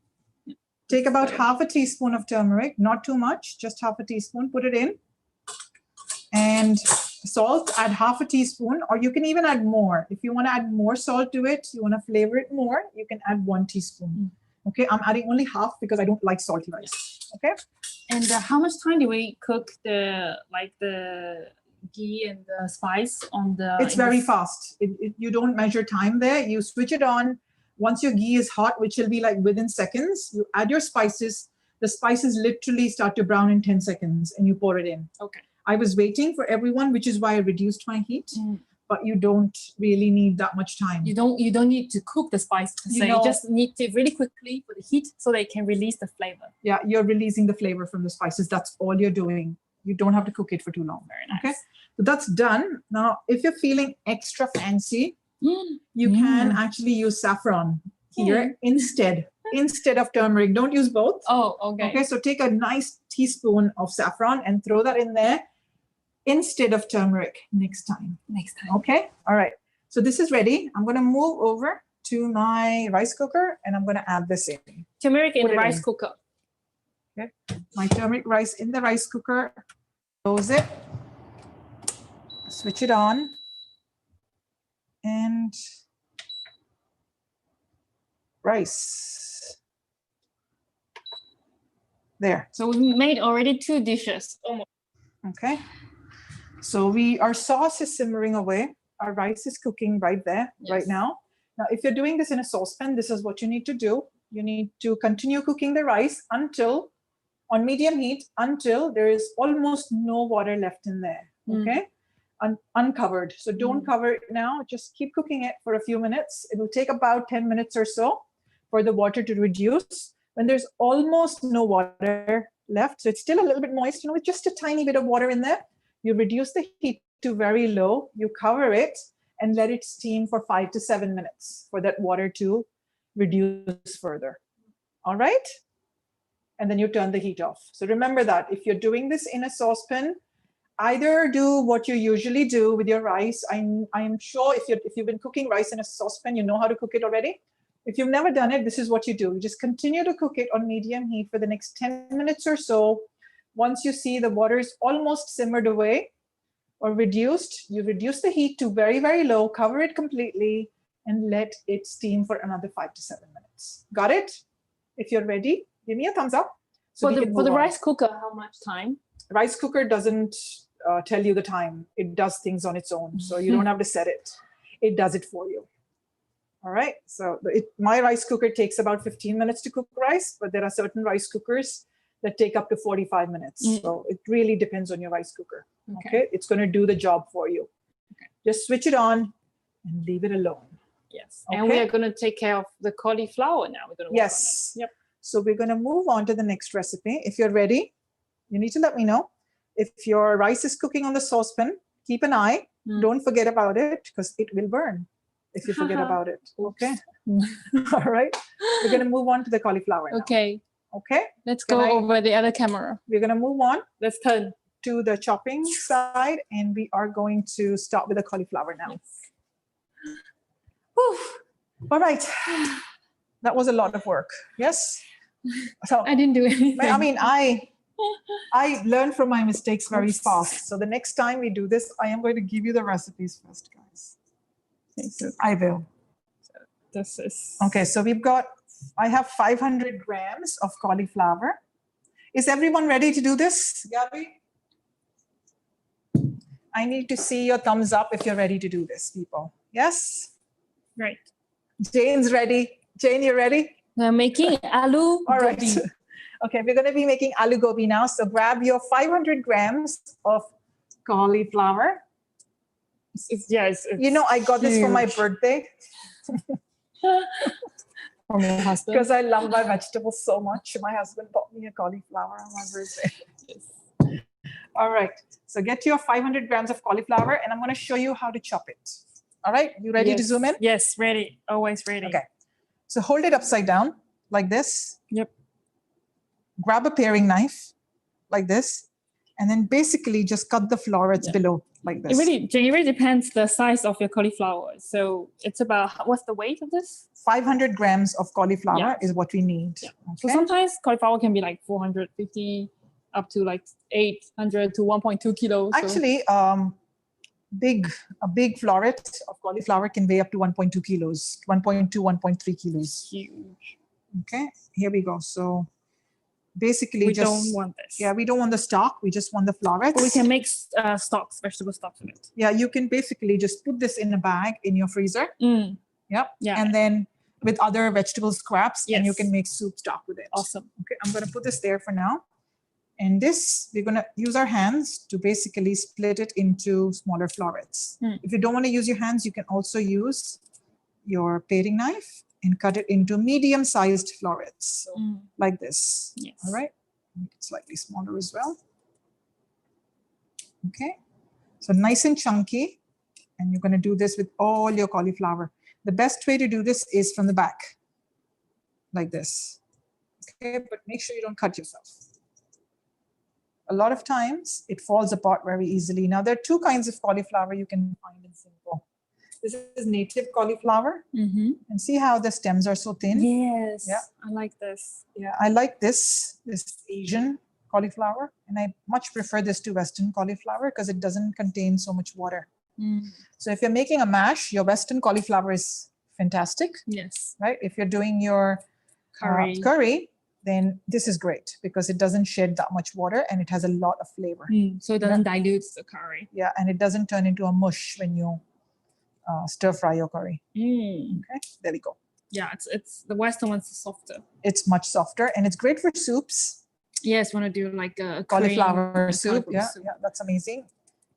Take about half a teaspoon of turmeric, not too much, just half a teaspoon. Put it in. And salt, add half a teaspoon, or you can even add more. If you want to add more salt to it, you want to flavor it more, you can add 1 teaspoon. Okay, I'm adding only half because I don't like salty rice. Okay, And how much time do we cook the ghee and the spice on the? it's very fast. You don't measure time there. You switch it on. Once your ghee is hot, which will be like within seconds, you add your spices. The spices literally start to brown in 10 seconds and you pour it in. Okay. I was waiting for everyone, which is why I reduced my heat, Mm. but you don't really need that much time. You don't need to cook the spice per You se. know- You just need to really quickly put the heat so they can release the flavor. Yeah, you're releasing the flavor from the spices. That's all you're doing. You don't have to cook it for too long. Very nice. Okay. So that's done. Now, if you're feeling extra fancy, Mm. you can actually use saffron here instead of turmeric. Don't use both. Oh, okay. Okay, so take a nice teaspoon of saffron and throw that in there instead of turmeric next time. Next time. Okay, all right. So this is ready. I'm going to move over to my rice cooker and I'm going to add this in. Turmeric in Put the it rice in. cooker. My turmeric rice in the rice cooker. Close it. Switch it on. And rice. There. So we made already 2 dishes. Almost. Okay. So our sauce is simmering away. Our rice is cooking right there, right Yes. now. Now, if you're doing this in a saucepan, this is what you need to do. You need to continue cooking the rice on medium heat until there is almost no water left in there. Okay. Uncovered. So don't cover it now. Just keep cooking it for a few minutes. It will take about 10 minutes or so for the water to reduce. When there's almost no water left, so it's still a little bit moist, with just a tiny bit of water in there, you reduce the heat to very low, you cover it and let it steam for 5 to 7 minutes for that water to reduce further. All right? And then you turn the heat off. So remember that if you're doing this in a saucepan, either do what you usually do with your rice. I'm sure if you've been cooking rice in a saucepan, you know how to cook it already. If you've never done it, this is what you do. You just continue to cook it on medium heat for the next 10 minutes or so. Once you see the water is almost simmered away, or reduced, you reduce the heat to very, very low, cover it completely, and let it steam for another 5 to 7 minutes. Got it? If you're ready, give me a thumbs up. So For we the can for the move on. rice cooker, how much time? Rice cooker doesn't tell you the time. It does things on its own. So you don't have to set it. It does it for you. All right. So my rice cooker takes about 15 minutes to cook rice, but there are certain rice cookers that take up to 45 minutes. So it really depends on your rice cooker. Okay. It's going to do the job for you. Okay. Just switch it on and leave it alone. Yes. And we are going to take care of the cauliflower now. We're going to work Yes. on it. Yep. So we're going to move on to the next recipe. If you're ready, you need to let me know. If your rice is cooking on the saucepan, keep an eye. Don't forget about it because it will burn if you forget about it. Okay. All right. We're going to move on to the cauliflower now. Okay. Okay. Let's go over the other camera. We're going to move on. Let's turn to the chopping side, and we are going to start with the cauliflower now. Yes. Whew. All right. That was a lot of work. Yes. So I didn't do anything. I mean, I learn from my mistakes very fast. So the next time we do this, I am going to give you the recipes first, guys. Okay, so I will. this is Okay. So I have 500 grams of cauliflower. Is everyone ready to do this, Gabby? I need to see your thumbs up if you're ready to do this, people. Yes? right. Jane's ready. Jane, you ready? We're making aloo All right. gobi. Okay, we're going to be making aloo gobi now. So grab your 500 grams of cauliflower. Yes. You know, I got this for my birthday From your husband. because I love my vegetables so much. My husband bought me a cauliflower on my birthday. Yes. All right. So get your 500 grams of cauliflower, and I'm going to show you how to chop it. All right. You ready to zoom in? Yes, ready. Always ready. Okay. So hold it upside down like this. Yep. Grab a paring knife like this, and then basically just cut the florets below like this. It really depends the size of your cauliflower. So it's about, what's the weight of this? 500 grams of cauliflower is what we need. Yeah. Okay. So sometimes cauliflower can be like 450 up to like 800 to 1.2 kilos. So Actually, a big floret of cauliflower can weigh up to 1.2 kilos, 1.2, 1.3 kilos. huge. Okay, here we go. So basically We don't want this. Yeah, we don't want the stalk. We just want the florets. But we can make stocks, vegetable stocks with it. Yeah, you can basically just put this in a bag in your freezer. Mm. Yep. Yeah. And then with other vegetable scraps, and you Yes. can make soup stock with it. Awesome. Okay, I'm going to put this there for now. And this, we're going to use our hands to basically split it into smaller florets. If you don't want to use your hands, you can also use your paring knife and cut it into medium-sized florets, so like this. Yes. All right, make it slightly smaller as well. Okay, so nice and chunky, and you're going to do this with all your cauliflower. The best way to do this is from the back, like this. Okay, but make sure you don't cut yourself. A lot of times it falls apart very easily. Now there are two kinds of cauliflower you can find in Singapore. This is native cauliflower, and see how the stems are so thin. Yes. Yeah. I like this. Yeah, I like this Asian cauliflower, and I much prefer this to Western cauliflower because it doesn't contain so much water. So if you're making a mash, your Western cauliflower is fantastic, Yes. right? If you're doing your curry, then this is great because it doesn't shed that much water and it has a lot of flavor. So it doesn't dilute the curry. Yeah, and it doesn't turn into a mush when you stir fry your curry. Okay, there we go. Yeah, it's the Western one's softer. It's much softer and it's great for soups. Yes, want to do like a Cauliflower soup. Yeah, that's amazing.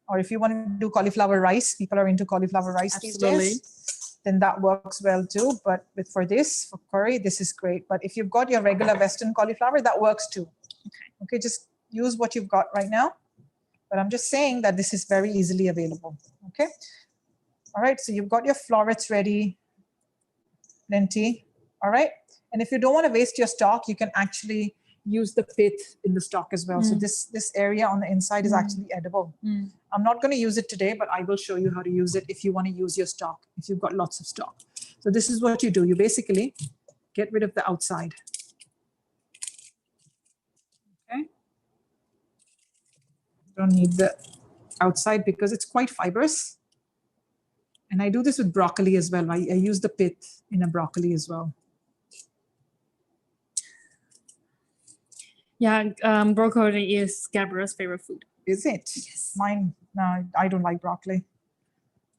Or if you want to do cauliflower rice, people are into cauliflower rice these days, then that works well too. But for curry, this is great. But if you've got your regular Western cauliflower, that works too. Okay, just use what you've got right now. But I'm just saying that this is very easily available. Okay. All right, so you've got your florets ready, plenty. All right. And if you don't want to waste your stock, you can actually use the pith in the stock as well. So this area on the inside is actually edible. I'm not going to use it today, but I will show you how to use it if you want to use your stock, if you've got lots of stock. So this is what you do. You basically get rid of the outside. Okay. Don't need the outside because it's quite fibrous. And I do this with broccoli as well. I use the pith in a broccoli as well. Yeah, broccoli is Gabrielle's favorite food. Is it? Yes. Mine, no, I don't like broccoli.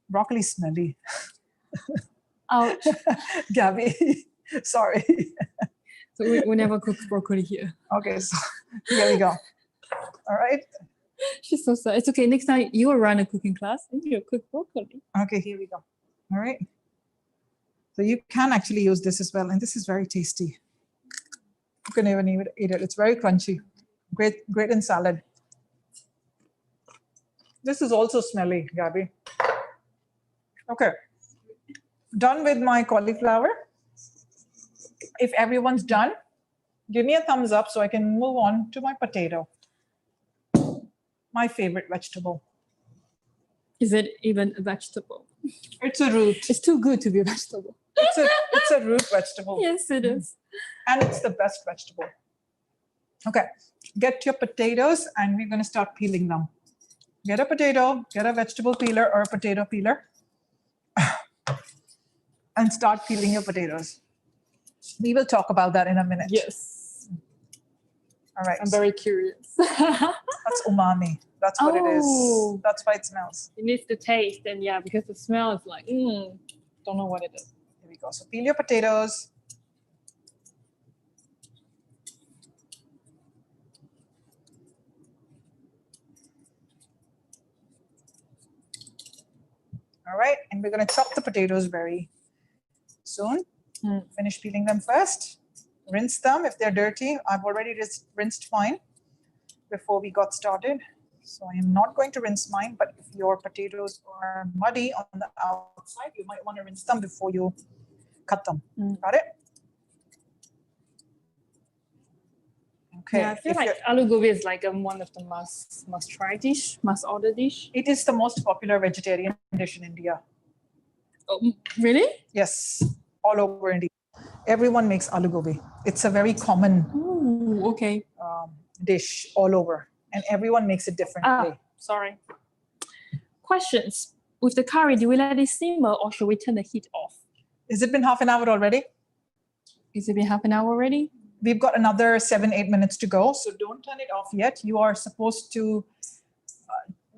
Broccoli's smelly. Ouch. Gabby, sorry. So we never cook broccoli here. Okay, so here we go. All right. She's so sad. It's okay. Next time you will run a cooking class and you'll cook broccoli. Okay, here we go. All right. So you can actually use this as well. And this is very tasty. You can even eat it. It's very crunchy. Great in salad. This is also smelly, Gabby. Okay. Done with my cauliflower. If everyone's done, give me a thumbs up so I can move on to my potato. My favorite vegetable. Is it even a vegetable? It's a root. It's too good to be a vegetable. It's a root vegetable. Yes, it is. And it's the best vegetable. Okay, get your potatoes and we're going to start peeling them. Get a potato, get a vegetable peeler or a potato peeler and start peeling your potatoes. We will talk about that in a minute. Yes. All right. I'm very curious. That's umami. That's what it is. Oh. That's why it smells. It needs to taste, and yeah, because the smell is like, don't know what it is. Here we go. So peel your potatoes. All right, and we're going to chop the potatoes very soon. Finish peeling them first. Rinse them if they're dirty. I've already rinsed mine before we got started. So I am not going to rinse mine, but if your potatoes are muddy on the outside, you might want to rinse them before you cut them. Got it? Okay. Yeah, I feel like aloo gobi is like one of the must try dish, must order dish. It is the most popular vegetarian dish in India. Oh, really? Yes, all over India. Everyone makes aloo gobi. It's a very common Oh, okay. dish all over, and everyone makes it differently. Sorry. Questions. With the curry, do we let it simmer or should we turn the heat off? Has it been half an hour already? Is it been half an hour already? We've got another 7-8 minutes to go, so don't turn it off yet. You are supposed to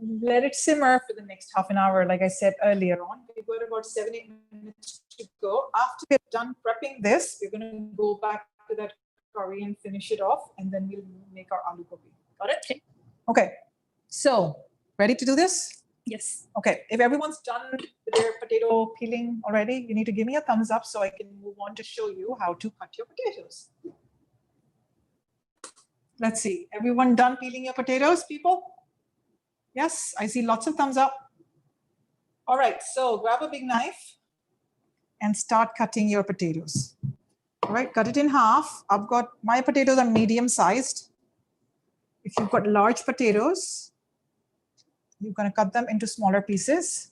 let it simmer for the next half an hour, like I said earlier on. We've got about 7-8 minutes to go. After we're done prepping this, we're going to go back to that curry and finish it off, and then we'll make our aloo gobi. Got it? Okay. So, ready to do this? Yes. Okay. If everyone's done with their potato peeling already, you need to give me a thumbs up so I can move on to show you how to cut your potatoes. Let's see. Everyone done peeling your potatoes, people? Yes, I see lots of thumbs up. All right, so grab a big knife and start cutting your potatoes. All right, cut it in half. I've got, my potatoes are medium sized. If you've got large potatoes, you're gonna cut them into smaller pieces.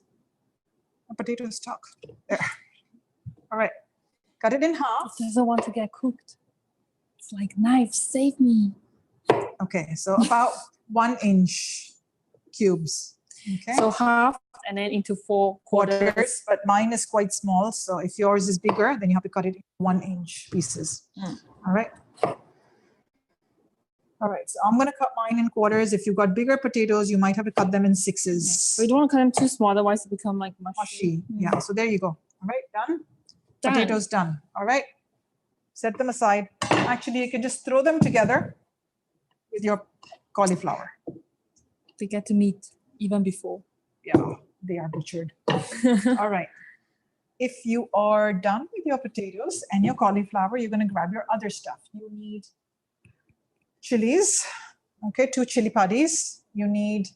The potato is stuck. There. All right, cut it in half. It doesn't want to get cooked. It's like, knife, save me. Okay, so about 1 inch cubes. Okay. So half and then into 4 quarters. But mine is quite small. So if yours is bigger, then you have to cut it in 1 inch pieces. All right. All right. So I'm going to cut mine in quarters. If you've got bigger potatoes, you might have to cut them in 6s. We don't want to cut them too small, otherwise it become like mushy. Yeah. So there you go. All right. Done. Done. Potatoes done. All right. Set them aside. Actually, you can just throw them together with your cauliflower. They get to meet even before. Yeah, they are butchered. All right. If you are done with your potatoes and your cauliflower, you're going to grab your other stuff. You need chilies, okay, 2 chili paddies. You need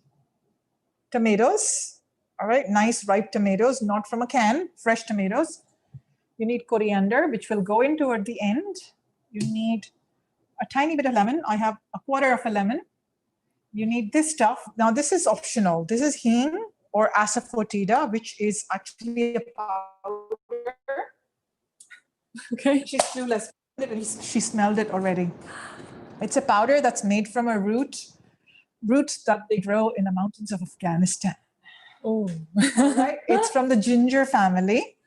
tomatoes, all right, nice ripe tomatoes, not from a can, fresh tomatoes. You need coriander, which will go in toward the end. You need a tiny bit of lemon. I have a quarter of a lemon. You need this stuff. Now, this is optional. This is hing or asafoetida, which is actually a powder. Okay. She's clueless. She smelled it already. It's a powder that's made from a root root that they grow in the mountains of Afghanistan. Oh. Right? It's from the ginger family.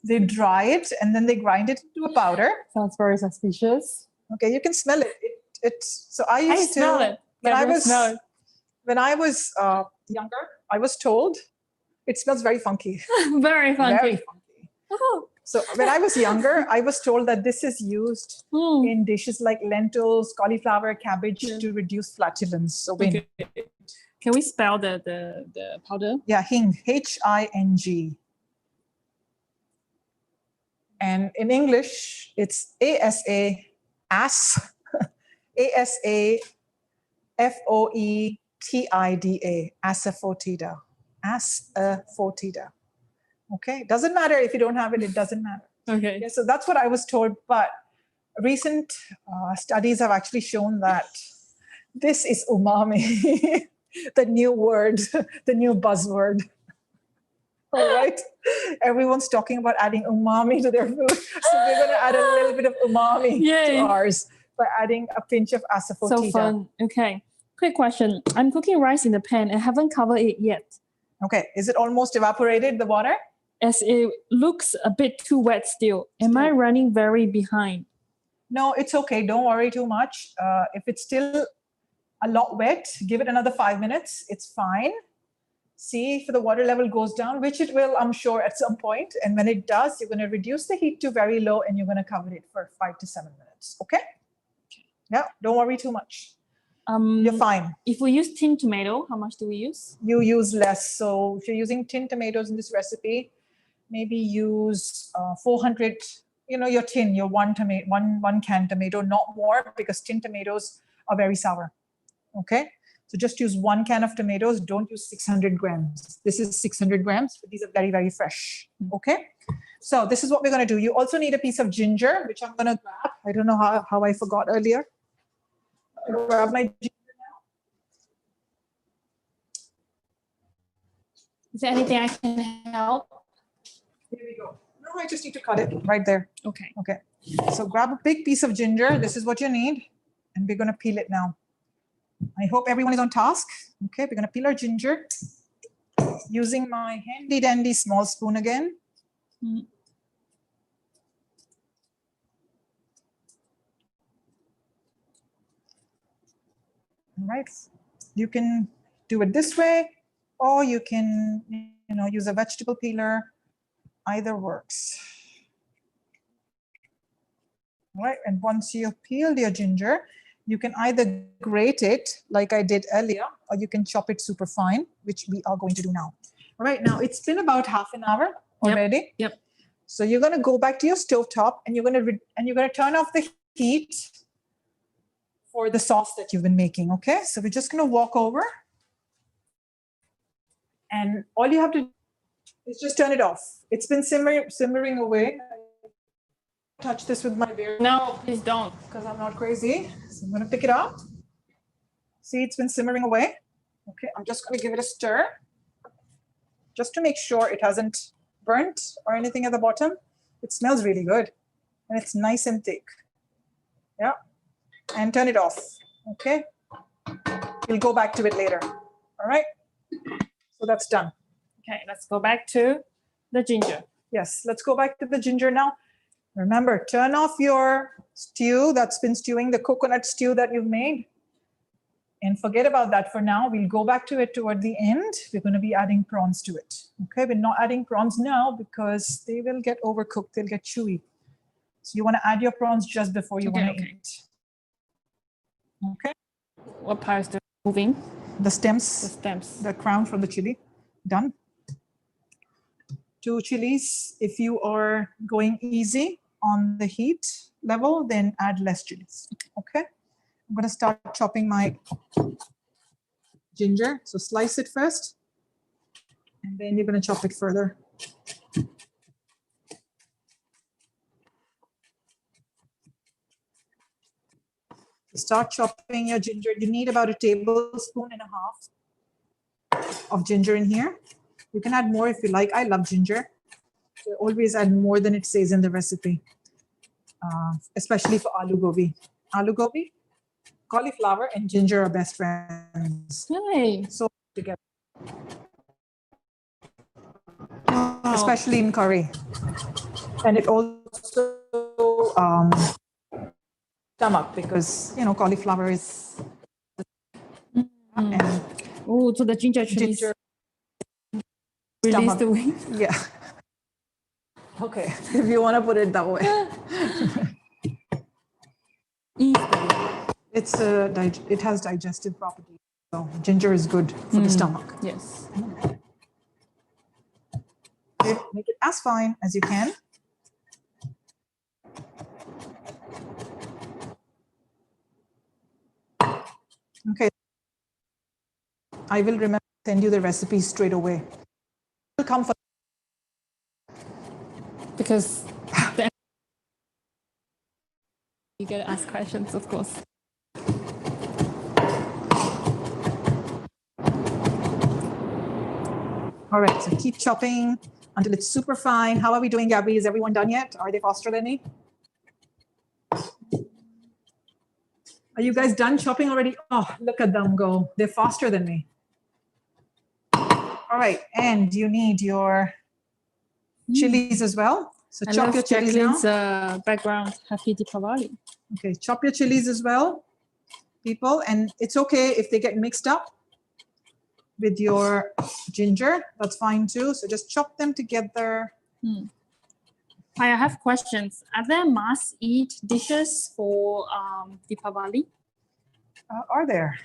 They dry it and then they grind it into a powder. Sounds very suspicious. Okay, you can smell it. So I I used to smell it. when I Gabriel, was smell it. when I was younger, I was told it smells very funky. Very funky. Very funky. Oh. So when I was younger, I was told that this is used Mm. in dishes like lentils, cauliflower, cabbage Yeah. to reduce flatulence. So when Okay. Can we spell the powder? yeah, hing, Hing. And in English, it's ASA, AS, ASAFOETIDA, asafoetida, asafoetida. Okay, doesn't matter if you don't have it, it doesn't matter. Okay. Yeah, so that's what I was told. But recent studies have actually shown that this is umami, the new word, the new buzzword. All right. Everyone's talking about adding umami to their food. So we're going to add a little bit of umami Yay. to ours by adding a pinch of asafoetida. So fun. Okay. Quick question. I'm cooking rice in the pan and haven't covered it yet, Okay. Is it almost evaporated, the water? as it looks a bit too wet still. Am I running very behind? No, it's okay. Don't worry too much. If it's still a lot wet, give it another 5 minutes. It's fine. See if the water level goes down, which it will, I'm sure, at some point. And when it does, you're going to reduce the heat to very low and you're going to cover it for 5 to 7 minutes. Okay? Yeah, don't worry too much. You're fine. If we use tinned tomato, how much do we use? You use less. So if you're using tinned tomatoes in this recipe, maybe use 400, your tin, your one canned tomato, not more, because tinned tomatoes are very sour. Okay? So just use 1 can of tomatoes. Don't use 600 grams. This is 600 grams, but these are very, very fresh. Okay? So this is what we're going to do. You also need a piece of ginger, which I'm going to grab. I don't know how I forgot earlier. I'll grab my ginger now. Is there anything I can help? Here we go. No, I just need to cut it right there. Okay. Okay. So grab a big piece of ginger. This is what you need. And we're going to peel it now. I hope everyone is on task. Okay, we're going to peel our ginger using my handy dandy small spoon again. Mm. All right. You can do it this way, or you can, use a vegetable peeler. Either works. All right. And once you've peeled your ginger, you can either grate it like I did earlier, or you can chop it super fine, which we are going to do now. All right, now it's been about half an hour already. Yep. So you're going to go back to your stovetop and you're going to turn off the heat for the sauce that you've been making. Okay, so we're just going to walk over, and all you have to do is just turn it off. It's been simmering away. Touch this with my bare. No, please don't. Because I'm not crazy. So I'm going to pick it up. See, it's been simmering away. Okay, I'm just going to give it a stir just to make sure it hasn't burnt or anything at the bottom. It smells really good and it's nice and thick. Yeah, and turn it off. Okay, we'll go back to it later. All right, so that's done. Okay, let's go back to the ginger. Yes, let's go back to the ginger now. Remember, turn off your stew that's been stewing, the coconut stew that you've made. And forget about that for now. We'll go back to it toward the end. We're going to be adding prawns to it. Okay, we're not adding prawns now because they will get overcooked. They'll get chewy. So you want to add your prawns just before you want to eat. Okay. What part is the moving? The stems. The stems. The crown from the chili. Done. 2 chilies. If you are going easy on the heat level, then add less chilies. Okay. I'm going to start chopping my ginger. So slice it first, and then you're going to chop it further. Start chopping your ginger. You need about 1.5 tablespoons of ginger in here. You can add more if you like. I love ginger. So always add more than it says in the recipe, especially for aloo gobi. Aloo gobi? cauliflower and ginger are best friends. Yay. So together, Wow. especially in curry. And it also stomach because cauliflower is and Oh, so the ginger chili ginger release stomach. the wing. Yeah. Okay, if you want to put it that way. It has digestive properties. So ginger is good for the stomach. Yes. Okay, make it as fine as you can. Okay. I will send you the recipe straight away. Will come for Because you get to ask questions, of course. All right, so keep chopping until it's super fine. How are we doing, Gabby? Is everyone done yet? Are they faster than me? Are you guys done chopping already? Oh, look at them go. They're faster than me. All right, and you need your chilies as well. So I chop love your chilies now. Jacqueline's background. Happy Deepavali. Okay, chop your chilies as well, people. And it's okay if they get mixed up with your ginger. That's fine too. So just chop them together. I have questions. Are there must-eat dishes for Deepavali? Are there?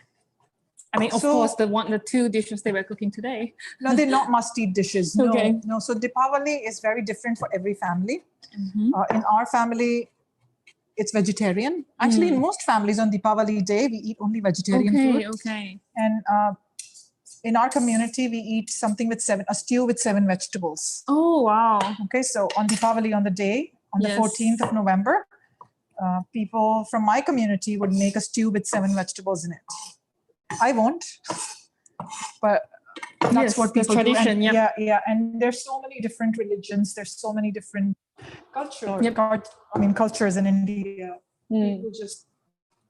I mean, of So- course, the two dishes they were cooking today. No, they're not must-eat dishes. No, Okay. no. So Deepavali is very different for every family. Mhm. In our family, it's vegetarian. Actually, in most families on Deepavali day, we eat only vegetarian food. Okay. And in our community, we eat something with a stew with 7 vegetables. Oh, wow. Okay, so on Deepavali, on the day, on the Yes. 14th of November, people from my community would make a stew with 7 vegetables in it. I won't, but that's Yes, what that's people do. tradition, And yeah. yeah. And there's so many different religions. There's so many different cultures. Yep. Cultures in India. People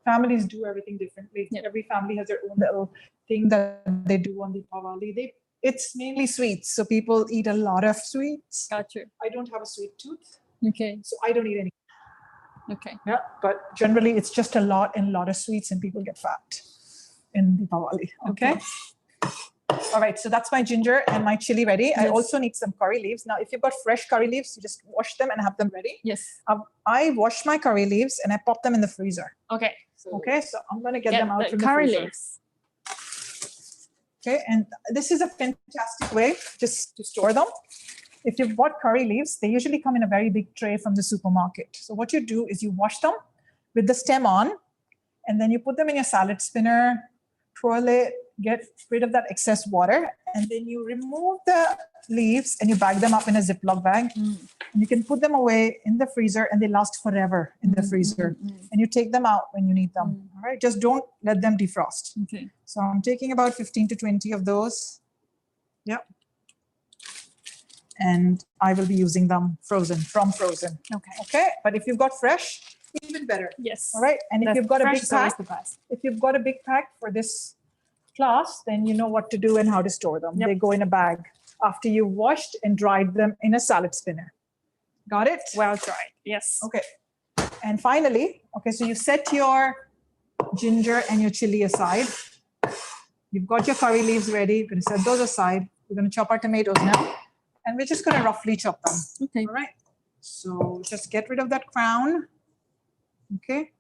families do everything differently. Yep. Every family has their own little thing that they do on Deepavali. It's mainly sweets, so people eat a lot of sweets. Gotcha. I don't have a sweet tooth, Okay. so I don't eat any. Okay. Yeah, but generally it's just a lot of sweets, and people get fat in Deepavali. Okay. All right, so that's my ginger and my chili ready. I Yes. also need some curry leaves. Now, if you've got fresh curry leaves, you just wash them and have them ready. Yes. I wash my curry leaves and I pop them in the freezer. Okay. Okay, so I'm going to get Get them out the from the curry freezer. leaves. Okay, and this is a fantastic way just to store them. If you've bought curry leaves, they usually come in a very big tray from the supermarket. So what you do is you wash them with the stem on, and then you put them in your salad spinner, twirl it, get rid of that excess water, and then you remove the leaves and you bag them up in a Ziploc bag. And you can put them away in the freezer, and they last forever in the freezer. And you take them out when you need them. All right, just don't let them defrost. Okay. So I'm taking about 15 to 20 of those. Yep. And I will be using them from frozen. Okay. Okay, but if you've got fresh, even better. Yes. All right, and if you've got a fresh big is always pack, the best. if you've got a big pack for this class, then you know what to do and how to store them. Yep. They go in a bag after you've washed and dried them in a salad spinner. Got it? Well dried. Yes. Okay. And finally, okay, so you set your ginger and your chili aside. You've got your curry leaves ready. You're going to set those aside. We're going to chop our tomatoes now. And we're just going to roughly chop them. Okay. All right. So just get rid of that crown. Okay.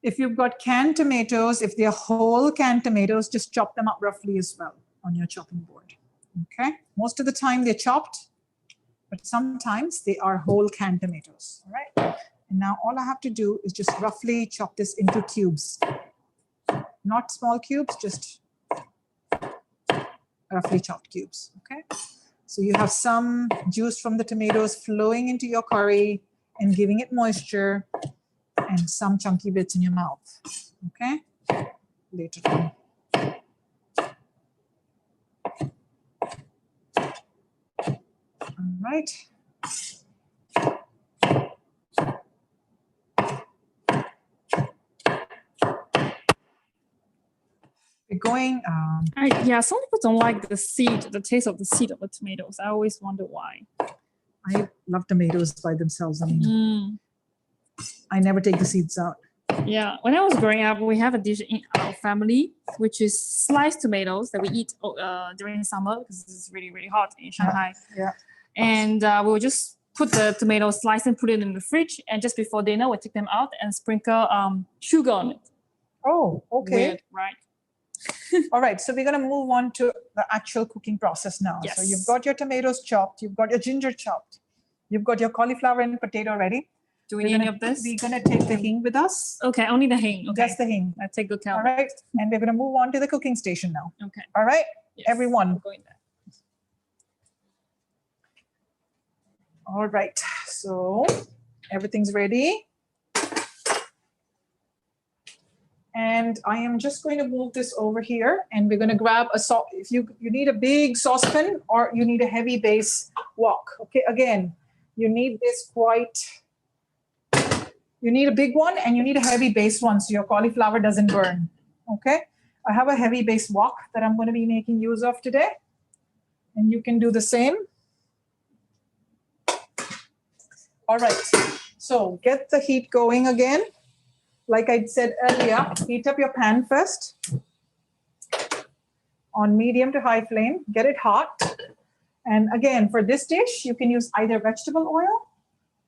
If you've got canned tomatoes, if they're whole canned tomatoes, just chop them up roughly as well on your chopping board. Okay. Most of the time they're chopped, but sometimes they are whole canned tomatoes. All right. And now all I have to do is just roughly chop this into cubes. Not small cubes, just roughly chopped cubes. Okay. So you have some juice from the tomatoes flowing into your curry and giving it moisture, and some chunky bits in your mouth. Okay. Later on. All right. We're going. Yeah, some people don't like the taste of the seed of the tomatoes. I always wonder why. I love tomatoes by themselves. I mean, I never take the seeds out. Yeah, when I was growing up, we have a dish in our family, which is sliced tomatoes that we eat during summer because it's really, really hot in Shanghai. Yeah. And we'll just put the tomato slice and put it in the fridge. And just before dinner, we'll take them out and sprinkle sugar on it. Oh, okay. Weird, right? All right. So we're going to move on to the actual cooking process now. Yes. So you've got your tomatoes chopped. You've got your ginger chopped. You've got your cauliflower and potato ready. Do we need any of this? We're going to take the hing with us. Okay, only the hing. Okay. Just the hing. I take good care All of it. right. And we're going to move on to the cooking station now. Okay. All right. Yes, Everyone. I'm going there. All right. So everything's ready. And I am just going to move this over here, and we're going to grab a sauce. If you need a big saucepan or you need a heavy base wok. Okay, again, you need this you need a big one and you need a heavy base one so your cauliflower doesn't burn. Okay, I have a heavy base wok that I'm going to be making use of today, and you can do the same. All right, so get the heat going again. Like I said earlier, heat up your pan first on medium to high flame. Get it hot. And again, for this dish, you can use either vegetable oil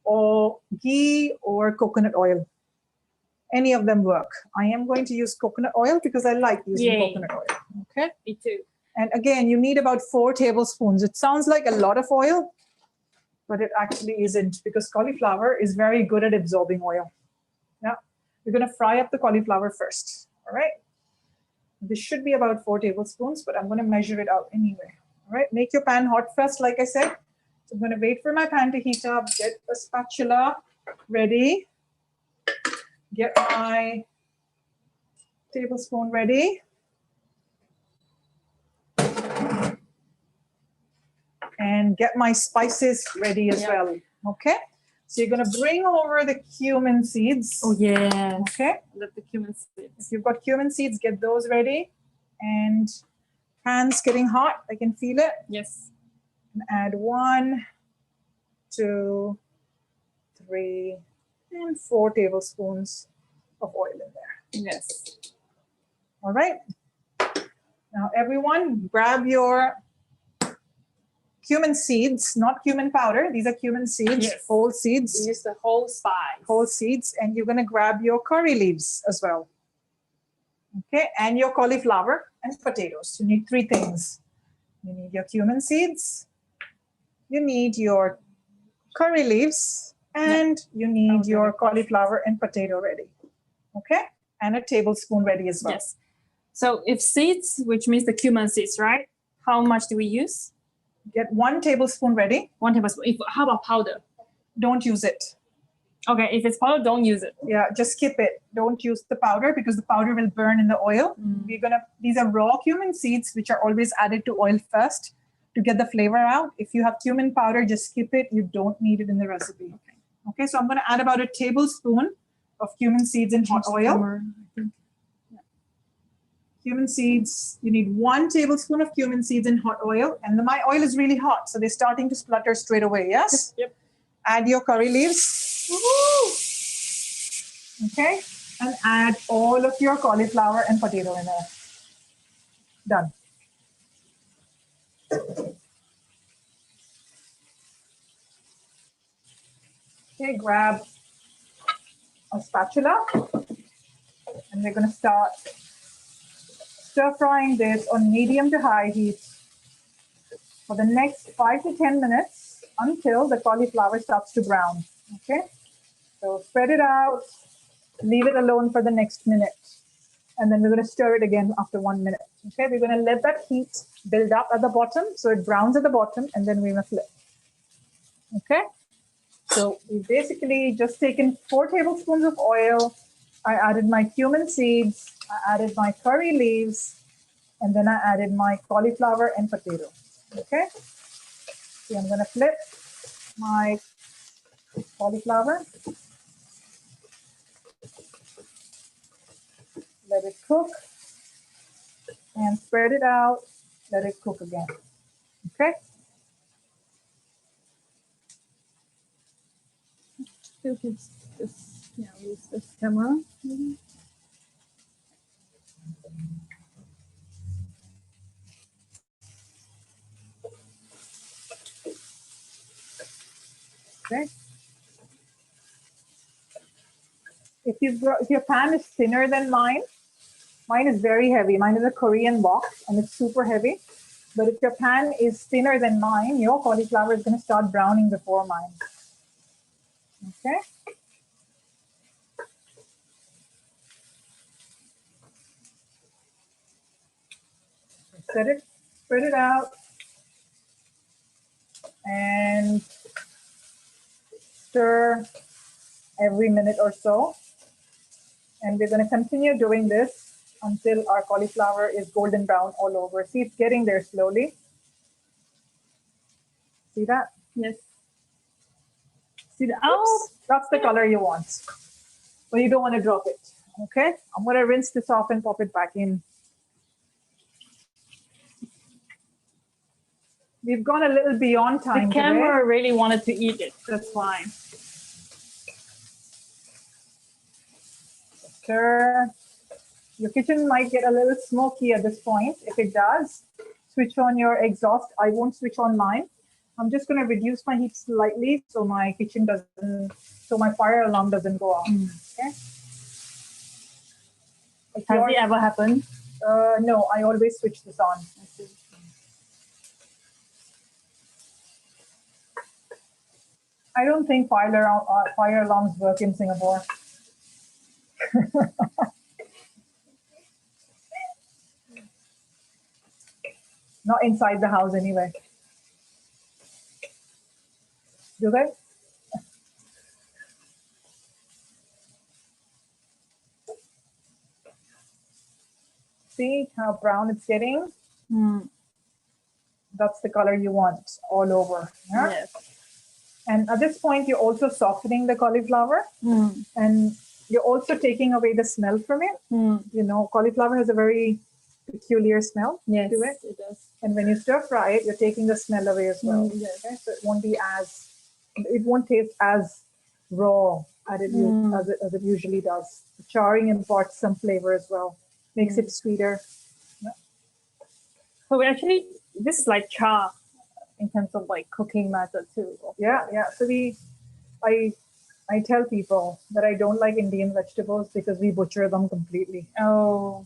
or ghee or coconut oil. Any of them work. I am going to use coconut oil because I like using Yay. coconut oil. Okay. Me too. And again, you need about 4 tablespoons. It sounds like a lot of oil, but it actually isn't because cauliflower is very good at absorbing oil. Yeah. We're going to fry up the cauliflower first. All right. This should be about 4 tablespoons, but I'm going to measure it out anyway. All right. Make your pan hot first, like I said. So I'm going to wait for my pan to heat up, get a spatula ready, get my tablespoon ready. And get my spices ready as well. Okay. So you're going to bring over the cumin seeds. Oh, yeah. Okay. Love the cumin seeds. If you've got cumin seeds, get those ready. And pan's getting hot. I can feel it. Yes. And add 1, 2, 3, and 4 tablespoons of oil in there. Yes. All right. Now, everyone, grab your cumin seeds, not cumin powder. These are cumin seeds, Yes. whole seeds. Use the whole spice. Whole seeds, and you're going to grab your curry leaves as well. Okay, and your cauliflower and potatoes. You need 3 things. You need your cumin seeds, you need your curry leaves, and you need your cauliflower and potato ready. Okay, and a tablespoon ready as well. Yes. So if seeds, which means the cumin seeds, right? How much do we use? Get 1 tablespoon ready. 1 tablespoon. How about powder? Don't use it. Okay, if it's powder, don't use it. Yeah, just skip it. Don't use the powder because the powder will burn in the oil. These are raw cumin seeds, which are always added to oil first to get the flavor out. If you have cumin powder, just skip it. You don't need it in the recipe. Okay, so I'm going to add about a tablespoon of cumin seeds in hot oil. Cumin seeds, you need 1 tablespoon of cumin seeds in hot oil. And my oil is really hot, so they're starting to splutter straight away, yes? Yep. Add your curry leaves. Woo-hoo! Okay, and add all of your cauliflower and potato in there. Done. Okay, grab a spatula, and we're going to start stir frying this on medium to high heat for the next 5 to 10 minutes until the cauliflower starts to brown. Okay, so spread it out, leave it alone for the next minute, and then we're going to stir it again after 1 minute. Okay, we're going to let that heat build up at the bottom so it browns at the bottom, and then we're going to flip. Okay, so we've basically just taken 4 tablespoons of oil. I added my cumin seeds, I added my curry leaves, and then I added my cauliflower and potato. Okay, so I'm going to flip my cauliflower. Let it cook. and spread it out. Let it cook again. Okay. You can just use this camera. Okay. If your pan is thinner than mine is very heavy. Mine is a Korean wok and it's super heavy. But if your pan is thinner than mine, your cauliflower is going to start browning before mine. Okay. Spread it out, and stir every minute or so. And we're going to continue doing this until our cauliflower is golden brown all over. See, it's getting there slowly. See that? Yes. See the oh, that's the color you want. But you don't want to drop it. Okay, I'm going to rinse this off and pop it back in. We've gone a little beyond time. The camera today. really wanted to eat it. That's why. Stir. Your kitchen might get a little smoky at this point. If it does, switch on your exhaust. I won't switch on mine. I'm just going to reduce my heat slightly so my kitchen doesn't, so my fire alarm doesn't go off. Okay. Has it ever happened? No, I always switch this on. I don't think fire alarms work in Singapore. Not inside the house anyway. Do they? See how brown it's getting? That's the color you want all over. Yeah? Yes. And at this point, you're also softening the cauliflower. And you're also taking away the smell from it. You know, cauliflower has a very peculiar smell to it. It does. And when you stir fry it, you're taking the smell away as well. Yes. Okay? So it won't taste as raw as it usually does. The charring imparts some flavor as well, makes it sweeter. Yeah. So this is like char in terms of like cooking method too. Yeah. So I tell people that I don't like Indian vegetables because we butcher them completely. Oh.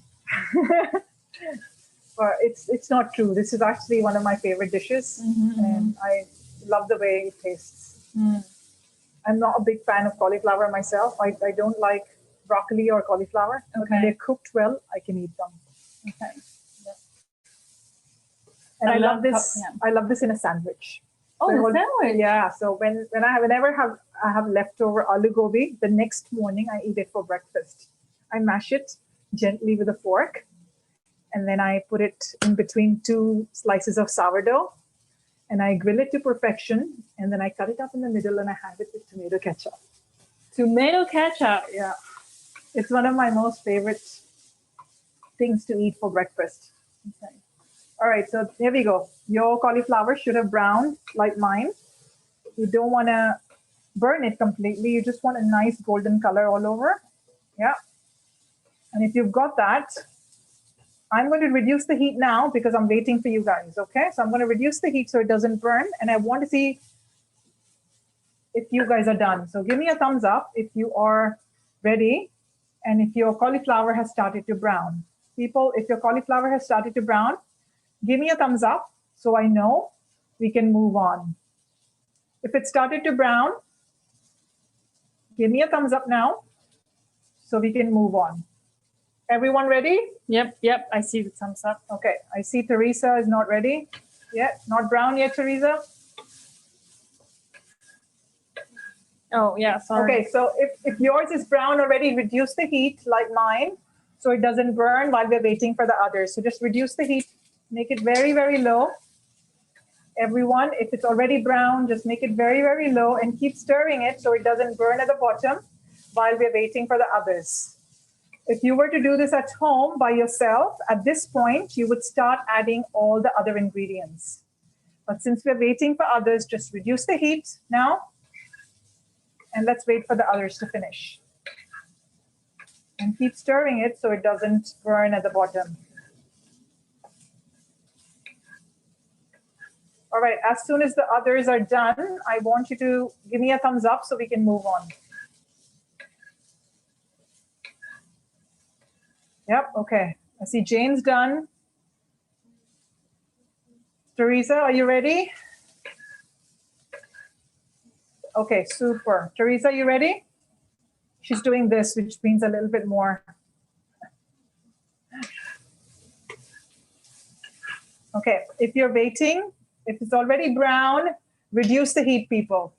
But it's not true. This is actually one of my favorite dishes, and I love the way it tastes. I'm not a big fan of cauliflower myself. I don't like broccoli or cauliflower. But when they're cooked well, I can eat them. Okay. Yeah. And I love this. I love this in a sandwich. Oh, So the sandwich. Yeah. So whenever I have leftover aloo gobi, the next morning I eat it for breakfast. I mash it gently with a fork, and then I put it in between two slices of sourdough, and I grill it to perfection, and then I cut it up in the middle and I have it with tomato ketchup. Tomato ketchup. Yeah. It's one of my most favorite things to eat for breakfast. Okay. All right, so here we go. Your cauliflower should have browned like mine. You don't want to burn it completely. You just want a nice golden color all over. Yeah. And if you've got that, I'm going to reduce the heat now because I'm waiting for you guys, okay? So I'm going to reduce the heat so it doesn't burn, and I want to see if you guys are done. So give me a thumbs up if you are ready and if your cauliflower has started to brown. People, if your cauliflower has started to brown, give me a thumbs up so I know we can move on. If it started to brown, give me a thumbs up now so we can move on. Everyone ready? Yep. I see the thumbs up. Okay, I see Teresa is not ready yet. Not brown yet, Teresa? Oh, yeah, sorry. Okay, so if yours is brown already, reduce the heat like mine so it doesn't burn while we're waiting for the others. So just reduce the heat, make it very, very low. Everyone, if it's already brown, just make it very, very low and keep stirring it so it doesn't burn at the bottom while we're waiting for the others. If you were to do this at home by yourself, at this point, you would start adding all the other ingredients. But since we're waiting for others, just reduce the heat now. And let's wait for the others to finish. And keep stirring it so it doesn't burn at the bottom. All right, as soon as the others are done, I want you to give me a thumbs up so we can move on. Yep, okay. I see Jane's done. Teresa, are you ready? Okay, super. Teresa, you ready? She's doing this, which means a little bit more. Okay, if you're waiting, if it's already brown, reduce the heat, people.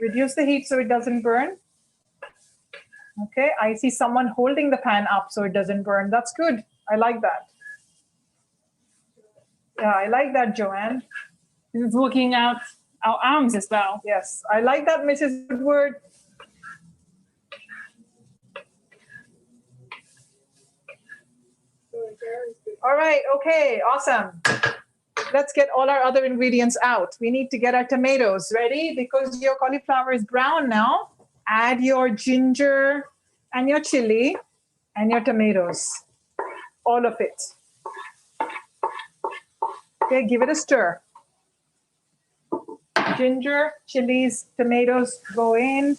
Reduce the heat so it doesn't burn. Okay, I see someone holding the pan up so it doesn't burn. That's good. I like that. Yeah, I like that, Joanne. This is working out our arms as well. Yes, I like that, Mrs. Woodward. All right, okay, awesome. Let's get all our other ingredients out. We need to get our tomatoes ready because your cauliflower is brown now. Add your ginger and your chili and your tomatoes, all of it. Okay, give it a stir. Ginger, chilies, tomatoes go in.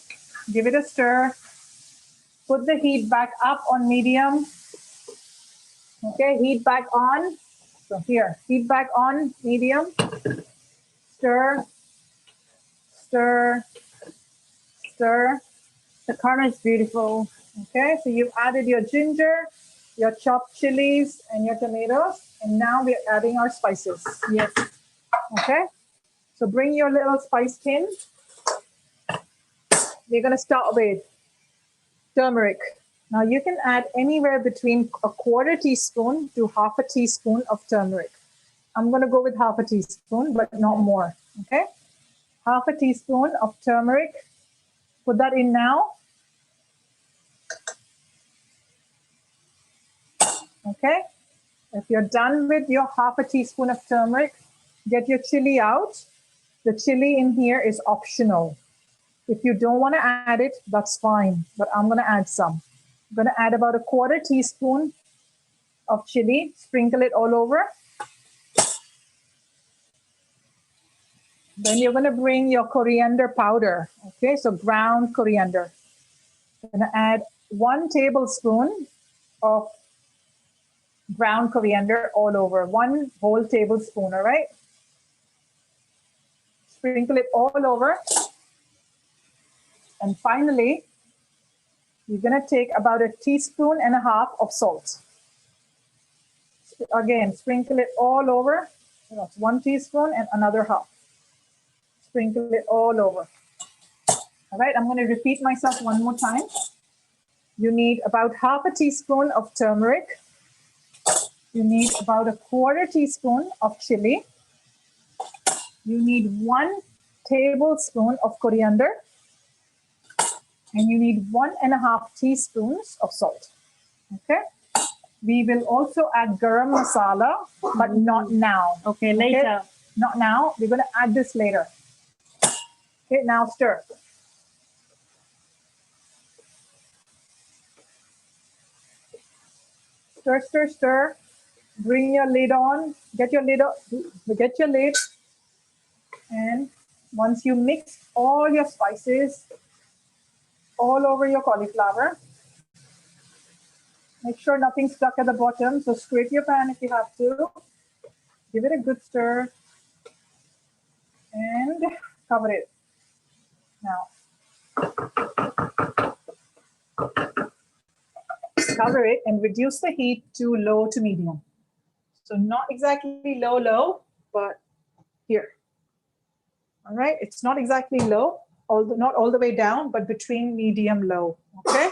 Give it a stir. Put the heat back up on medium. Okay, heat back on. So here, heat back on medium. Stir, stir, stir. The color is beautiful. Okay, so you've added your ginger, your chopped chilies, and your tomatoes. And now we're adding our spices. Yes. Okay, so bring your little spice tin. We're going to start with turmeric. Now you can add anywhere between a quarter teaspoon to half a teaspoon of turmeric. I'm going to go with half a teaspoon, but not more. Okay, half a teaspoon of turmeric. Put that in now. Okay, if you're done with your half a teaspoon of turmeric, get your chili out. The chili in here is optional. If you don't want to add it, that's fine, but I'm going to add some. I'm going to add about a quarter teaspoon of chili, sprinkle it all over. Then you're going to bring your coriander powder. Okay, so ground coriander. I'm going to add 1 tablespoon of ground coriander all over, 1 whole tablespoon, all right? Sprinkle it all over. And finally, you're going to take about 1.5 teaspoons of salt. Again, sprinkle it all over. That's 1 teaspoon and another half. Sprinkle it all over. All right, I'm going to repeat myself one more time. You need about half a teaspoon of turmeric. You need about a quarter teaspoon of chili. You need 1 tablespoon of coriander. And you need 1.5 teaspoons of salt. Okay. We will also add garam masala, but not now. Okay, later. Okay? Not now. We're going to add this later. Okay, now stir. Stir, stir, stir. Bring your lid on. Get your lid on. Get your lid. And once you mix all your spices all over your cauliflower, make sure nothing's stuck at the bottom. So scrape your pan if you have to. Give it a good stir. And cover it. Now, cover it and reduce the heat to low to medium. So not exactly low, but here. All right, it's not exactly low, not all the way down, but between medium low. Okay.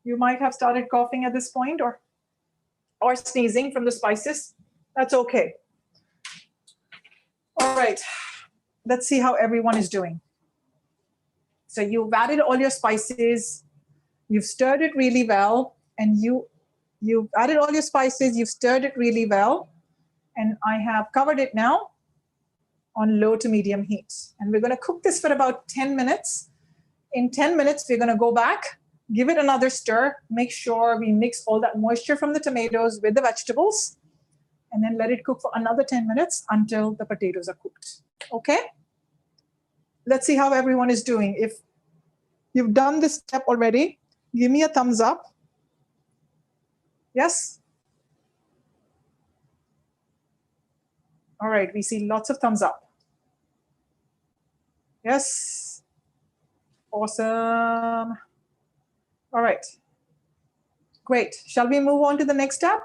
You might have started coughing at this point or sneezing from the spices. That's okay. All right. Let's see how everyone is doing. So you've added all your spices, you've stirred it really well, and you've added all your spices, you've stirred it really well, and I have covered it now on low to medium heat. And we're going to cook this for about 10 minutes. In 10 minutes, we're going to go back, give it another stir, make sure we mix all that moisture from the tomatoes with the vegetables, and then let it cook for another 10 minutes until the potatoes are cooked. Okay? Let's see how everyone is doing. If you've done this step already, give me a thumbs up. Yes? All right, we see lots of thumbs up. Yes. Awesome. All right. Great. Shall we move on to the next step?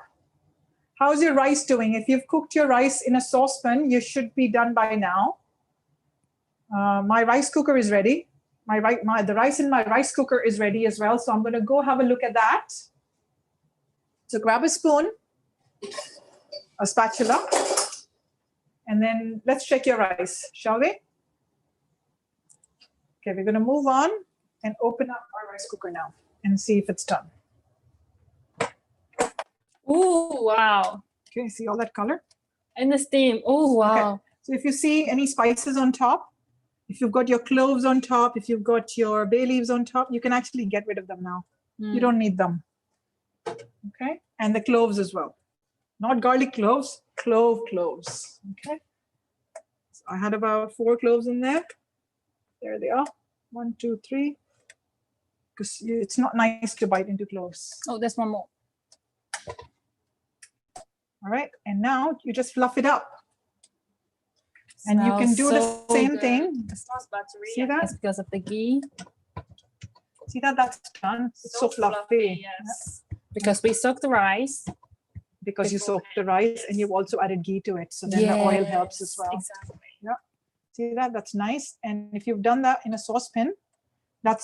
How's your rice doing? If you've cooked your rice in a saucepan, you should be done by now. My rice cooker is ready. The rice in my rice cooker is ready as well. So I'm going to go have a look at that. So grab a spoon, a spatula, and then let's check your rice, shall we? Okay, we're going to move on and open up our rice cooker now and see if it's done. Oh, wow. Okay, see all that color? And the steam. Oh, wow. Okay. So if you see any spices on top, if you've got your cloves on top, if you've got your bay leaves on top, you can actually get rid of them now. You don't need them. Okay, and the cloves as well. Not garlic cloves, cloves. Okay, so I had about 4 cloves in there. There they are. 1, 2, 3. Because it's not nice to bite into cloves. Oh, there's one more. All right, and now you just fluff it up. And you can do the same thing. It smells buttery. See that? It's because of the ghee. See that? That's done. It's so fluffy. Yes. Because we soak the rice. Because you soaked the rice and you've also added ghee to it. So then the oil helps as well. Exactly. Yeah. See that? That's nice. And if you've done that in a saucepan, that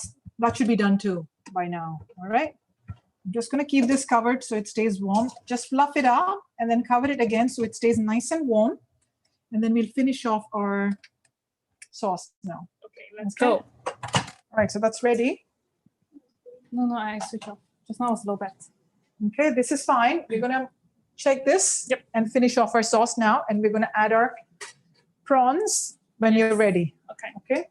should be done too by now. All right. I'm just going to keep this covered so it stays warm. Just fluff it out and then cover it again so it stays nice and warm. And then we'll finish off our sauce now. Okay, let's go. All right, so that's ready. No, I switch off. Just now it's low bat. Okay, this is fine. We're going to check this and finish off our sauce now. And we're going to add our prawns when you're ready. Okay.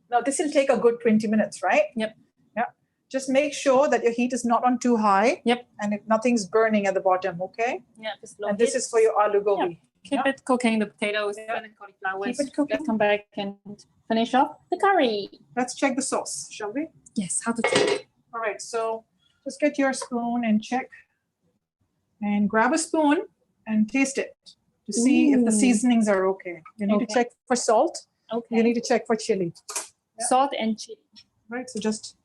Now, this will take a good 20 minutes, right? Yep. Yeah. Just make sure that your heat is not on too high. Yep. And if nothing's burning at the bottom, okay? Yeah, just low And this is for your aloo gobi. Yep. Keep it cooking, the potatoes and the cauliflower. Keep it cooking. Let's come back and finish off the curry. Let's check the sauce, shall we? Yes, how to check. All right, so just get your spoon and check. And grab a spoon and taste it to see if the seasonings are okay. You need to check for salt. Okay. You need to check for chili. Yeah. Salt and chili. Right, so just...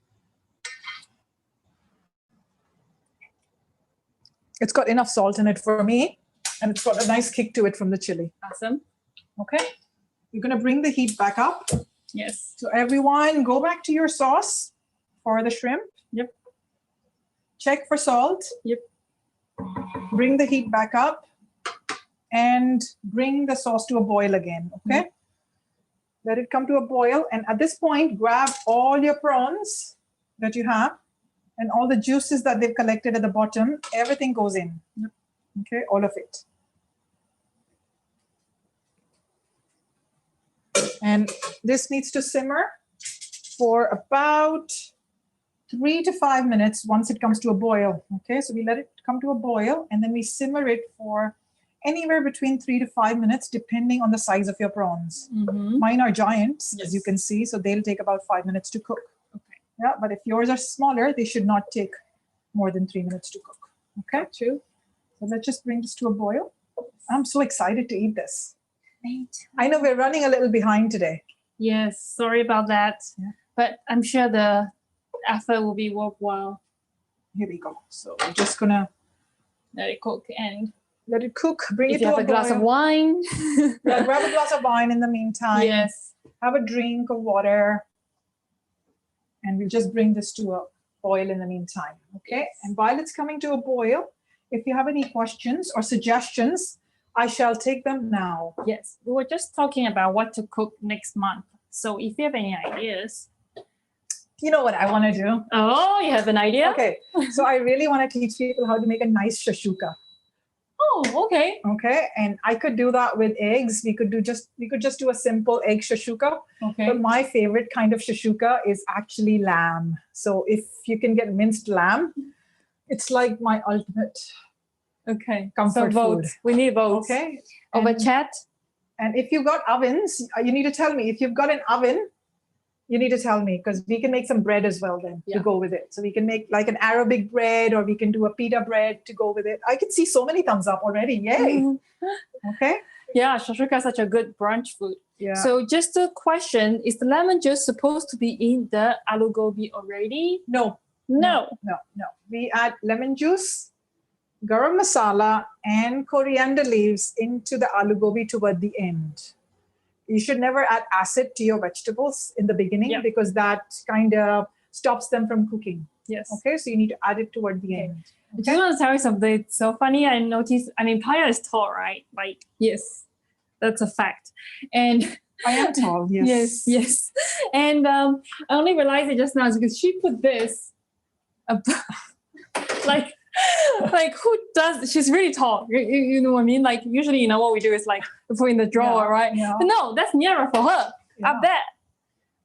It's got enough salt in it for me. And it's got a nice kick to it from the chili. Awesome. Okay. You're going to bring the heat back up. Yes. So everyone, go back to your sauce for the shrimp. Yep. Check for salt. Yep. Bring the heat back up and bring the sauce to a boil again. Okay. Let it come to a boil. And at this point, grab all your prawns that you have and all the juices that they've collected at the bottom. Everything goes in. Yep. Okay, all of it. And this needs to simmer for about 3 to 5 minutes once it comes to a boil. Okay, so we let it come to a boil and then we simmer it for anywhere between 3 to 5 minutes, depending on the size of your prawns. Mine are giants, as you can see, so they'll take about 5 minutes to cook. Okay. Yeah, but if yours are smaller, they should not take more than 3 minutes to cook. Okay, true. So let's just bring this to a boil. I'm so excited to eat this. I know we're running a little behind today. Yes, sorry about that. Yeah. But I'm sure the effort will be worthwhile. Here we go. So we're just gonna Let it cook and let it cook. Bring if it you to have a a glass of boil. wine. Yeah, grab a glass of wine in the meantime. Yes. Have a drink of water. And we'll just bring this to a boil in the meantime. Okay. And while it's coming to a boil, if you have any questions or suggestions, I shall take them now. Yes. We were just talking about what to cook next month. So if you have any ideas. You know what I want to do? Oh, you have an idea? Okay, so I really want to teach people how to make a nice shashuka. Oh, okay. Okay, and I could do that with eggs. We could just do a simple egg shashuka. Okay. But my favorite kind of shashuka is actually lamb. So if you can get minced lamb, it's like my ultimate Okay. comfort so vote. food. We need votes. Okay. Over And- chat. And if you've got ovens, you need to tell me. If you've got an oven, you need to tell me because we can make some bread as well then Yeah. to go with it. So we can make like an Arabic bread or we can do a pita bread to go with it. I can see so many thumbs up already. Yay. Mhm. Okay. Yeah, shashuka is such a good brunch food. Yeah. So just a question, is the lemon juice supposed to be in the aloo gobi already? No. No. We add lemon juice, garam masala, and coriander leaves into the aloo gobi toward the end. You should never add acid to your vegetables in the beginning Yeah. because that kind of stops them from cooking. Yes. Okay, so you need to add it toward the end. I just want to tell you something. It's so funny. I noticed, Payal is tall, right? Like, yes, that's a fact. And I am tall, yes. yes. And I only realized it just now is because she put this above, like who does, she's really tall. You know what I mean? Like usually, what we do is like put in the drawer, Yeah, right? yeah. But no, that's nearer for her. Yeah. I bet.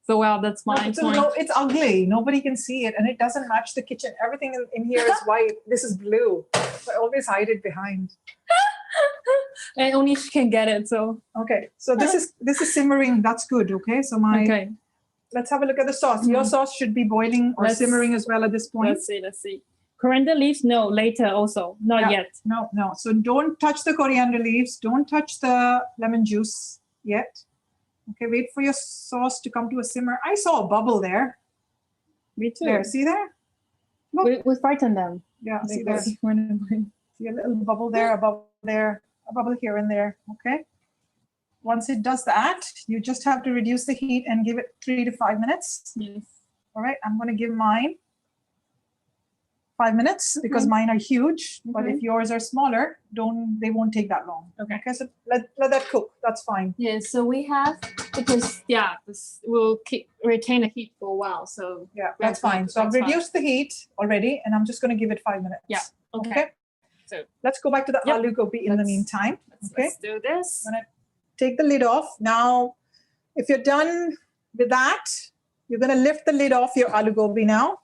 So well, that's my So point. no, it's ugly. Nobody can see it, and it doesn't match the kitchen. Everything in here is white. This is blue. So I always hide it behind. And only she can get it. So Okay, so this is simmering. That's good. Okay, so okay, let's have a look at the sauce. Your sauce should be boiling or Let's- simmering as well at this point. let's see. Coriander leaves, no, later also, not Yeah. yet. No. So don't touch the coriander leaves. Don't touch the lemon juice yet. Okay, wait for your sauce to come to a simmer. I saw a bubble there. Me too. There, see there? We frighten them. Yeah, see there. Because See a little bubble there, a bubble there, a bubble here and there. Okay. Once it does that, you just have to reduce the heat and give it 3 to 5 minutes. yes. All right, I'm going to give mine 5 minutes because Okay. mine are huge. But Okay. if yours are smaller, they won't take that long. Okay. So let that cook. That's fine. Yes, so we have, because this will retain the heat for a while. So Yeah, that's fine. So I've That's fine. reduced the heat already, and I'm just going to give it 5 minutes. Yeah, okay. Okay. So Let's go back to the Yep. aloo gobi in the Let's- meantime. Okay. let's do this. I'm gonna take the lid off. Now, if you're done with that, you're gonna lift the lid off your aloo gobi now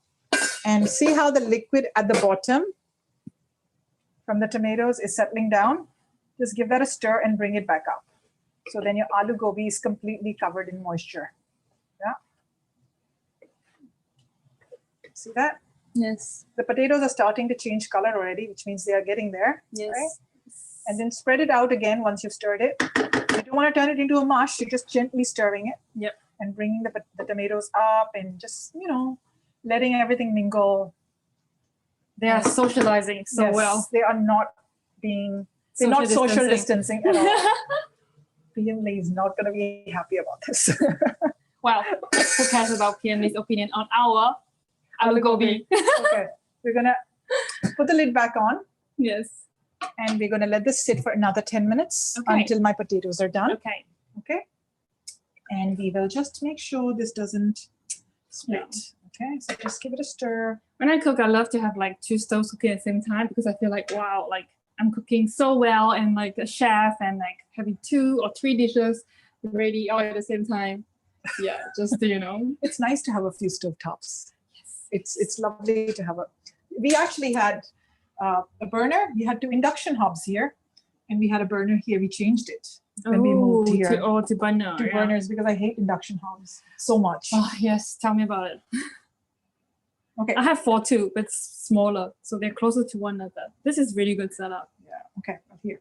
and see how the liquid at the bottom from the tomatoes is settling down. Just give that a stir and bring it back up. So then your aloo gobi is completely covered in moisture. Yeah. See that? Yes. The potatoes are starting to change color already, which means they are getting there. Yes. Right? And then spread it out again once you've stirred it. You don't want to turn it into a mush. You're just gently stirring it. Yep. And bringing the tomatoes up and just, letting everything mingle. They are socializing so Yes, well. They are not they're not social distancing at all. PM Lee is not going to be happy about this. Well, who cares about PM's opinion on our aloo gobi? Okay. We're going to put the lid back on Yes. and we're going to let this sit for another 10 minutes Okay. until my potatoes are done. Okay. Okay. And we will just make sure this doesn't split. Okay. So just give it a stir. When I cook, I love to have like 2 stoves cooking at the same time because I feel like, wow, like I'm cooking so well and like a chef and like having 2 or 3 dishes ready all at the same time. Yeah, just, It's nice to have a few stove tops. It's lovely to have we actually had a burner. We had 2 induction hobs here and we had a burner here. We changed it when we moved here. To burner. 2 burners because I hate induction hobs so much. Oh, yes. Tell me about it. Okay. I have 4 too, but smaller. So they're closer to one another. This is really good setup. Yeah. Okay. Here.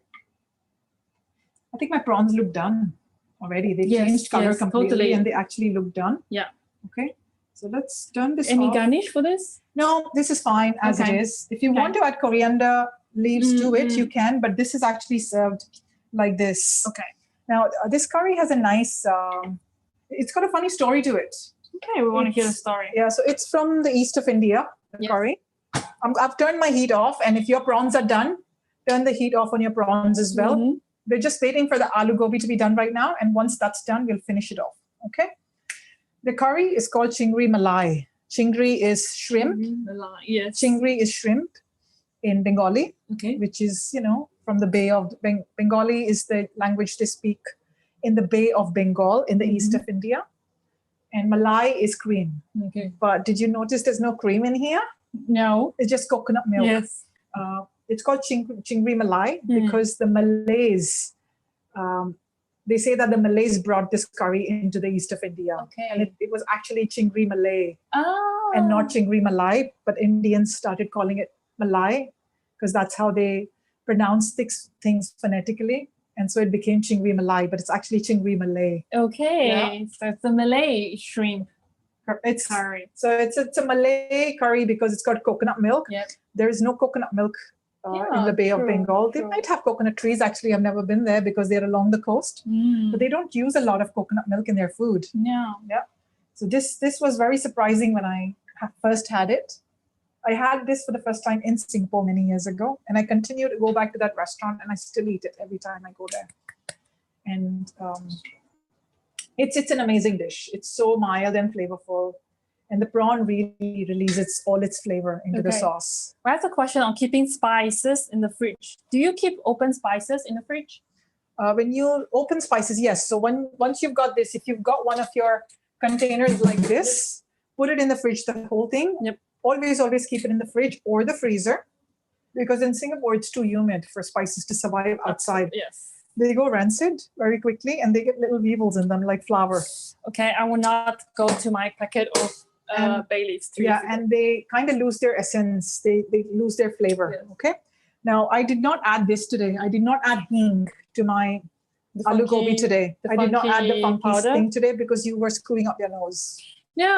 I think my prawns look done already. They Yes, changed color yes, completely totally. and they actually look done. Yeah. Okay. So let's turn this Any off. garnish for this? No, this is fine as Okay. it is. If you Okay. want to add coriander leaves to it, Mhm. you can, but this is actually served like this. Okay. Now, this curry has a nice, it's got a funny story to it. Okay, we want to hear the It's- story. Yeah, so it's from the east of India, the Yes. curry. I've turned my heat off, and if your prawns are done, turn the heat off on your prawns as well. Mhm. We're just waiting for the aloo gobi to be done right now, and once that's done, we'll finish it off. Okay? The curry is called Chingri Malai. Chingri is shrimp. Malai, yes. Chingri is shrimp in Bengali, Okay. which is, from the Bay of Bengali is the language they speak in the Bay of Bengal in the east of India. And Malai is cream. Okay. But did you notice there's no cream in here? No. It's just coconut milk. Yes. It's called Chingri Malai because the Malays, they say that the Malays brought this curry into the east of India. Okay. And it was actually Chingri Malay Oh. and not Chingri Malai, but Indians started calling it Malai because that's how they pronounce things phonetically. And so it became Chingri Malai, but it's actually Chingri Malay. Okay. Yeah. So it's a Malay shrimp It's curry. So it's a Malay curry because it's got coconut milk. Yep. There is no coconut milk in the Bay of true, Bengal. They true. might have coconut trees. Actually, I've never been there because they're along the coast. But they don't use a lot of coconut milk in their food. No. So this was very surprising when I first had it. I had this for the first time in Singapore many years ago, and I continue to go back to that restaurant, and I still eat it every time I go there. And it's an amazing dish. It's so mild and flavorful, and the prawn really releases all its flavor into the Okay. sauce. I have a question on keeping spices in the fridge. Do you keep open spices in the fridge? When you open spices, yes. So once you've got this, if you've got one of your containers like this, put it in the fridge, the whole thing. Yep. Always keep it in the fridge or the freezer, because in Singapore it's too humid for spices to survive outside. Yes. They go rancid very quickly, and they get little weevils in them like flour. Okay, I will not go to my packet of bay leaves. And they kind of lose their essence. They lose their flavor. Yes. Okay. Now I did not add this today. I did not add hing to my aloo gobi today. I did not add the funky powder. thing today because you were screwing up your nose. No.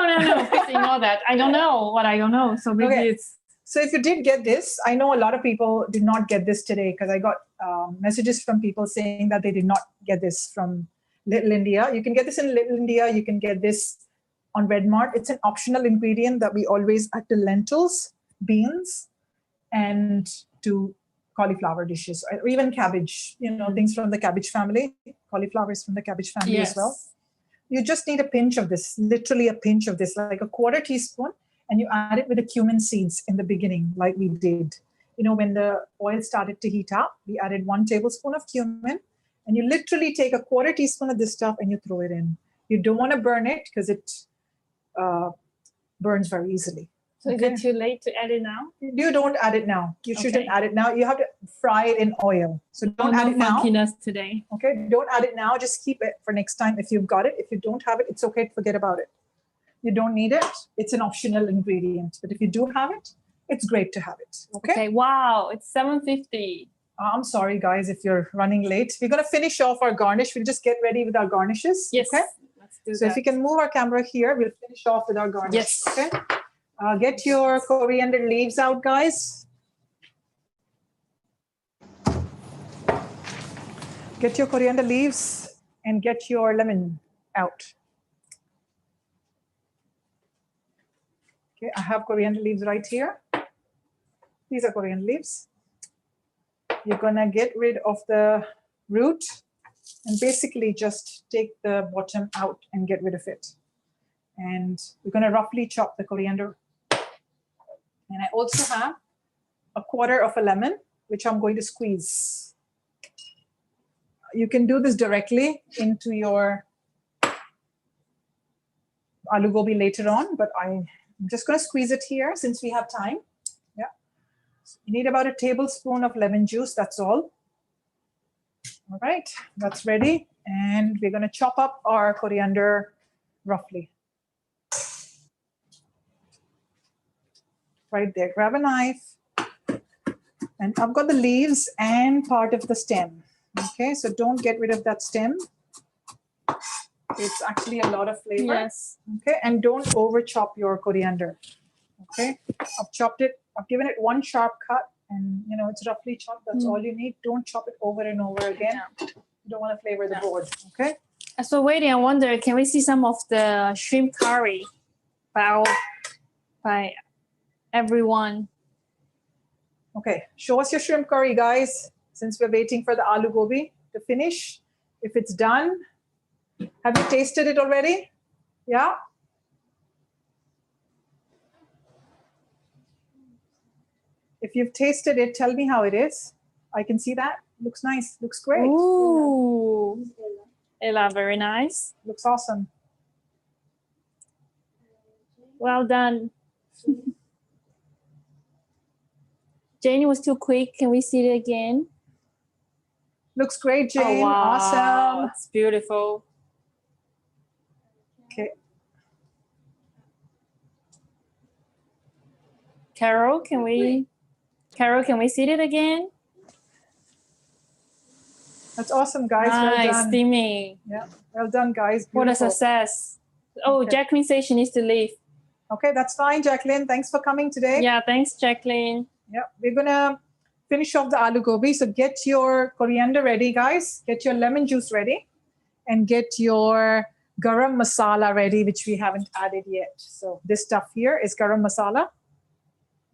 Please ignore that. I don't know what I don't know. So maybe Okay. it's So if you did get this, I know a lot of people did not get this today because I got messages from people saying that they did not get this from Little India. You can get this in Little India. You can get this on Red Mart. It's an optional ingredient that we always add to lentils, beans, and to cauliflower dishes, or even cabbage, things from the cabbage family. Cauliflower is from the cabbage family as well. You just need a pinch of this, literally a pinch of this, like a quarter teaspoon, and you add it with the cumin seeds in the beginning, like we did. When the oil started to heat up, we added 1 tablespoon of cumin, and you literally take a quarter teaspoon of this stuff and you throw it in. You don't want to burn it because it burns very easily. So is it too late to add it now? You don't add it now. You shouldn't Okay. add it now. You have to fry it in oil. So don't add no it now. funkiness today. Okay, don't add it now. Just keep it for next time if you've got it. If you don't have it, it's okay. Forget about it. You don't need it. It's an optional ingredient. But if you do have it, it's great to have it. Okay. Okay, wow, it's 7:50. I'm sorry, guys, if you're running late. We're going to finish off our garnish. We'll just get ready with our garnishes. Yes, Okay. let's do So that. if you can move our camera here, we'll finish off with our garnish. Yes. Okay. Get your coriander leaves out, guys. Get your coriander leaves and get your lemon out. Okay, I have coriander leaves right here. These are coriander leaves. You're gonna get rid of the root and basically just take the bottom out and get rid of it. And we're gonna roughly chop the coriander. And I also have a quarter of a lemon, which I'm going to squeeze. You can do this directly into your aloo gobi later on, but I'm just going to squeeze it here since we have time. Yeah. So you need about a tablespoon of lemon juice, that's all. All right, that's ready. And we're going to chop up our coriander roughly. Right there, grab a knife. And I've got the leaves and part of the stem. Okay, so don't get rid of that stem. It's actually a lot of flavor. Yes. Okay, and don't over chop your coriander. Okay, I've chopped it, I've given it one sharp cut, and it's roughly chopped. That's all you need. Don't chop it over and over again. Yeah. You don't want to flavor the board. Okay. So waiting, I wonder, can we see some of the shrimp curry by everyone? Okay, show us your shrimp curry, guys, since we're waiting for the aloo gobi to finish. If it's done, have you tasted it already? Yeah? If you've tasted it, tell me how it is. I can see that. Looks nice. Looks great. Ooh. Ella, very nice. Looks awesome. Well done. Jane was too quick. Can we see it again? Looks great, Jane. Oh, wow. Awesome. It's beautiful. Okay. Carol, can we see it again? That's awesome, guys. Well Nice, done. steamy. Yeah. Well done, guys. What a Beautiful. success. Oh, Okay. Jacqueline says she needs to leave. Okay, that's fine, Jacqueline. Thanks for coming today. Yeah, thanks, Jacqueline. Yeah, we're gonna finish off the aloo gobi. So get your coriander ready, guys. Get your lemon juice ready, and get your garam masala ready, which we haven't added yet. So this stuff here is garam masala.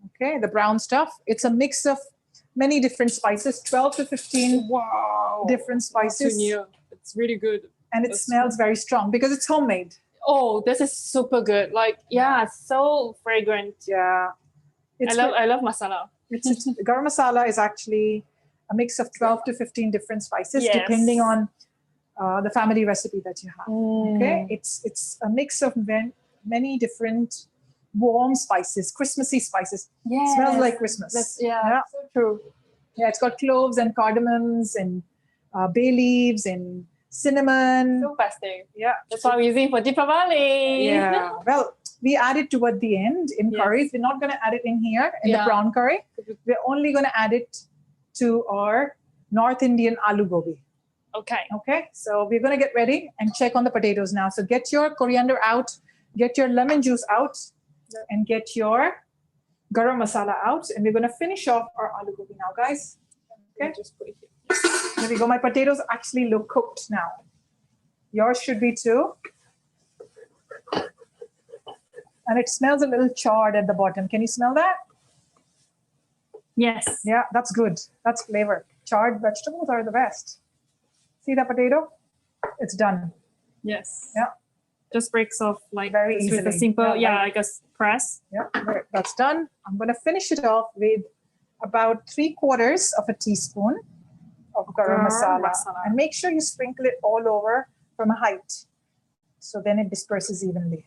Okay, the brown stuff. It's a mix of many different spices, 12 to 15 Wow. different spices, It's really good. and it That's smells very strong because it's homemade. Oh, this is super good. Like, yeah, it's so fragrant. Yeah, I love masala. it's garam masala is actually a mix of 12 to 15 different spices, Yes. depending on the family recipe that you have. Mm. Okay, it's a mix of many different warm spices, Christmassy spices. Yeah. Smells like Christmas. That's, Yeah. so true. Yeah, it's got cloves and cardamoms and bay leaves and cinnamon. So festive. Yeah, That's why we're using for Deepavali. yeah. Well, we add it toward the end in Yes. curries. We're not going to add it in here in the Yeah. prawn curry. We're only going to add it to our North Indian aloo gobi. Okay. Okay, so we're going to get ready and check on the potatoes now. So get your coriander out, get your lemon juice out, and get your garam masala out. And we're going to finish off our aloo gobi now, guys. Okay, Just put it here. there we go. My potatoes actually look cooked now. Yours should be too. And it smells a little charred at the bottom. Can you smell that? Yes. Yeah, that's good. That's flavor. Charred vegetables are the best. See that potato? It's done. Yes. Yeah. Just breaks off like Very just with a easily. simple, Yeah, like a press. Yeah, there, that's done. I'm going to finish it off with about 3/4 of a teaspoon of garam masala. And make sure you sprinkle it all over from a height. So then it disperses evenly.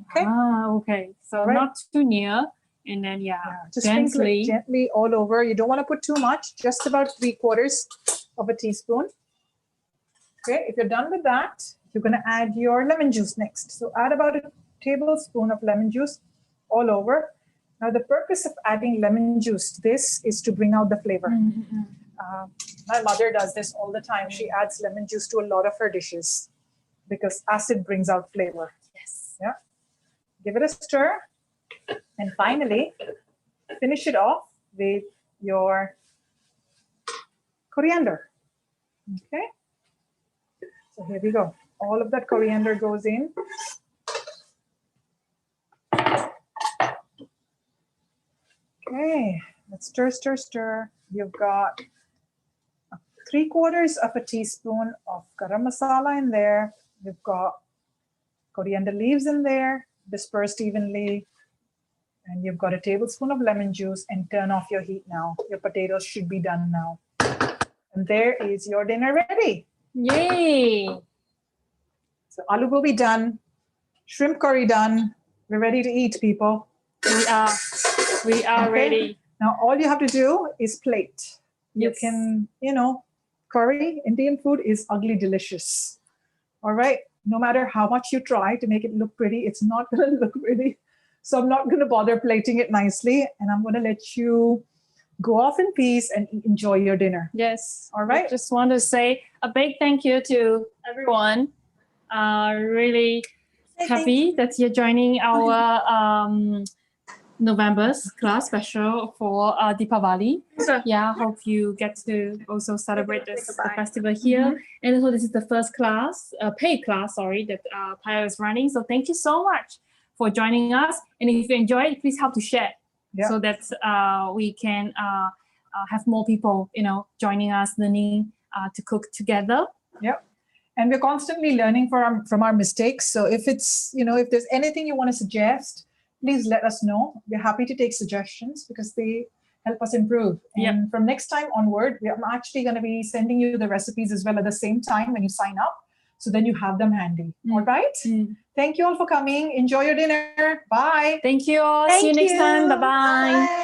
Okay? Ah, okay. So Right. not too near. And then, Yeah, just sprinkle it gently all over. You don't want to put too much, just about 3/4 of a teaspoon. Okay, if you're done with that, you're going to add your lemon juice next. So add about a tablespoon of lemon juice all over. Now, the purpose of adding lemon juice to this is to bring out the flavor. My mother does this all the time. She adds lemon juice to a lot of her dishes because acid brings out flavor. Yes. Yeah. Give it a stir. And finally, finish it off with your coriander. Okay. So here we go. All of that coriander goes in. Okay. Let's stir, stir, stir. You've got 3/4 of a teaspoon of garam masala in there. We've got coriander leaves in there, dispersed evenly. And you've got a tablespoon of lemon juice, and turn off your heat now. Your potatoes should be done now. And there is your dinner ready. Yay. So aloo gobi done, shrimp curry done. We're ready to eat, people. We are Okay. ready. Now all you have to do is plate. You Yes. can, curry, Indian food is ugly delicious. All right. No matter how much you try to make it look pretty, it's not going to look pretty. So I'm not going to bother plating it nicely, and I'm going to let you go off in peace and enjoy your dinner. Yes. All right. I just want to say a big thank you to everyone. Really happy that you're joining our November's class special for Deepavali. Yeah, hope you get to also celebrate the festival here. And also this is the first class, paid class, that Payal is running. So thank you so much for joining us. And if you enjoy it, please help to share so that we can have more people, joining us, learning to cook together. Yep. And we're constantly learning from our mistakes. So if it's, if there's anything you want to suggest, please let us know. We're happy to take suggestions because they help us improve. Yep. And from next time onward, I'm actually going to be sending you the recipes as well at the same time when you sign up. So then you have them handy. All right? Thank you all for coming. Enjoy your dinner. Bye. Thank you all. See you Thank next time. you. Bye-bye. Bye.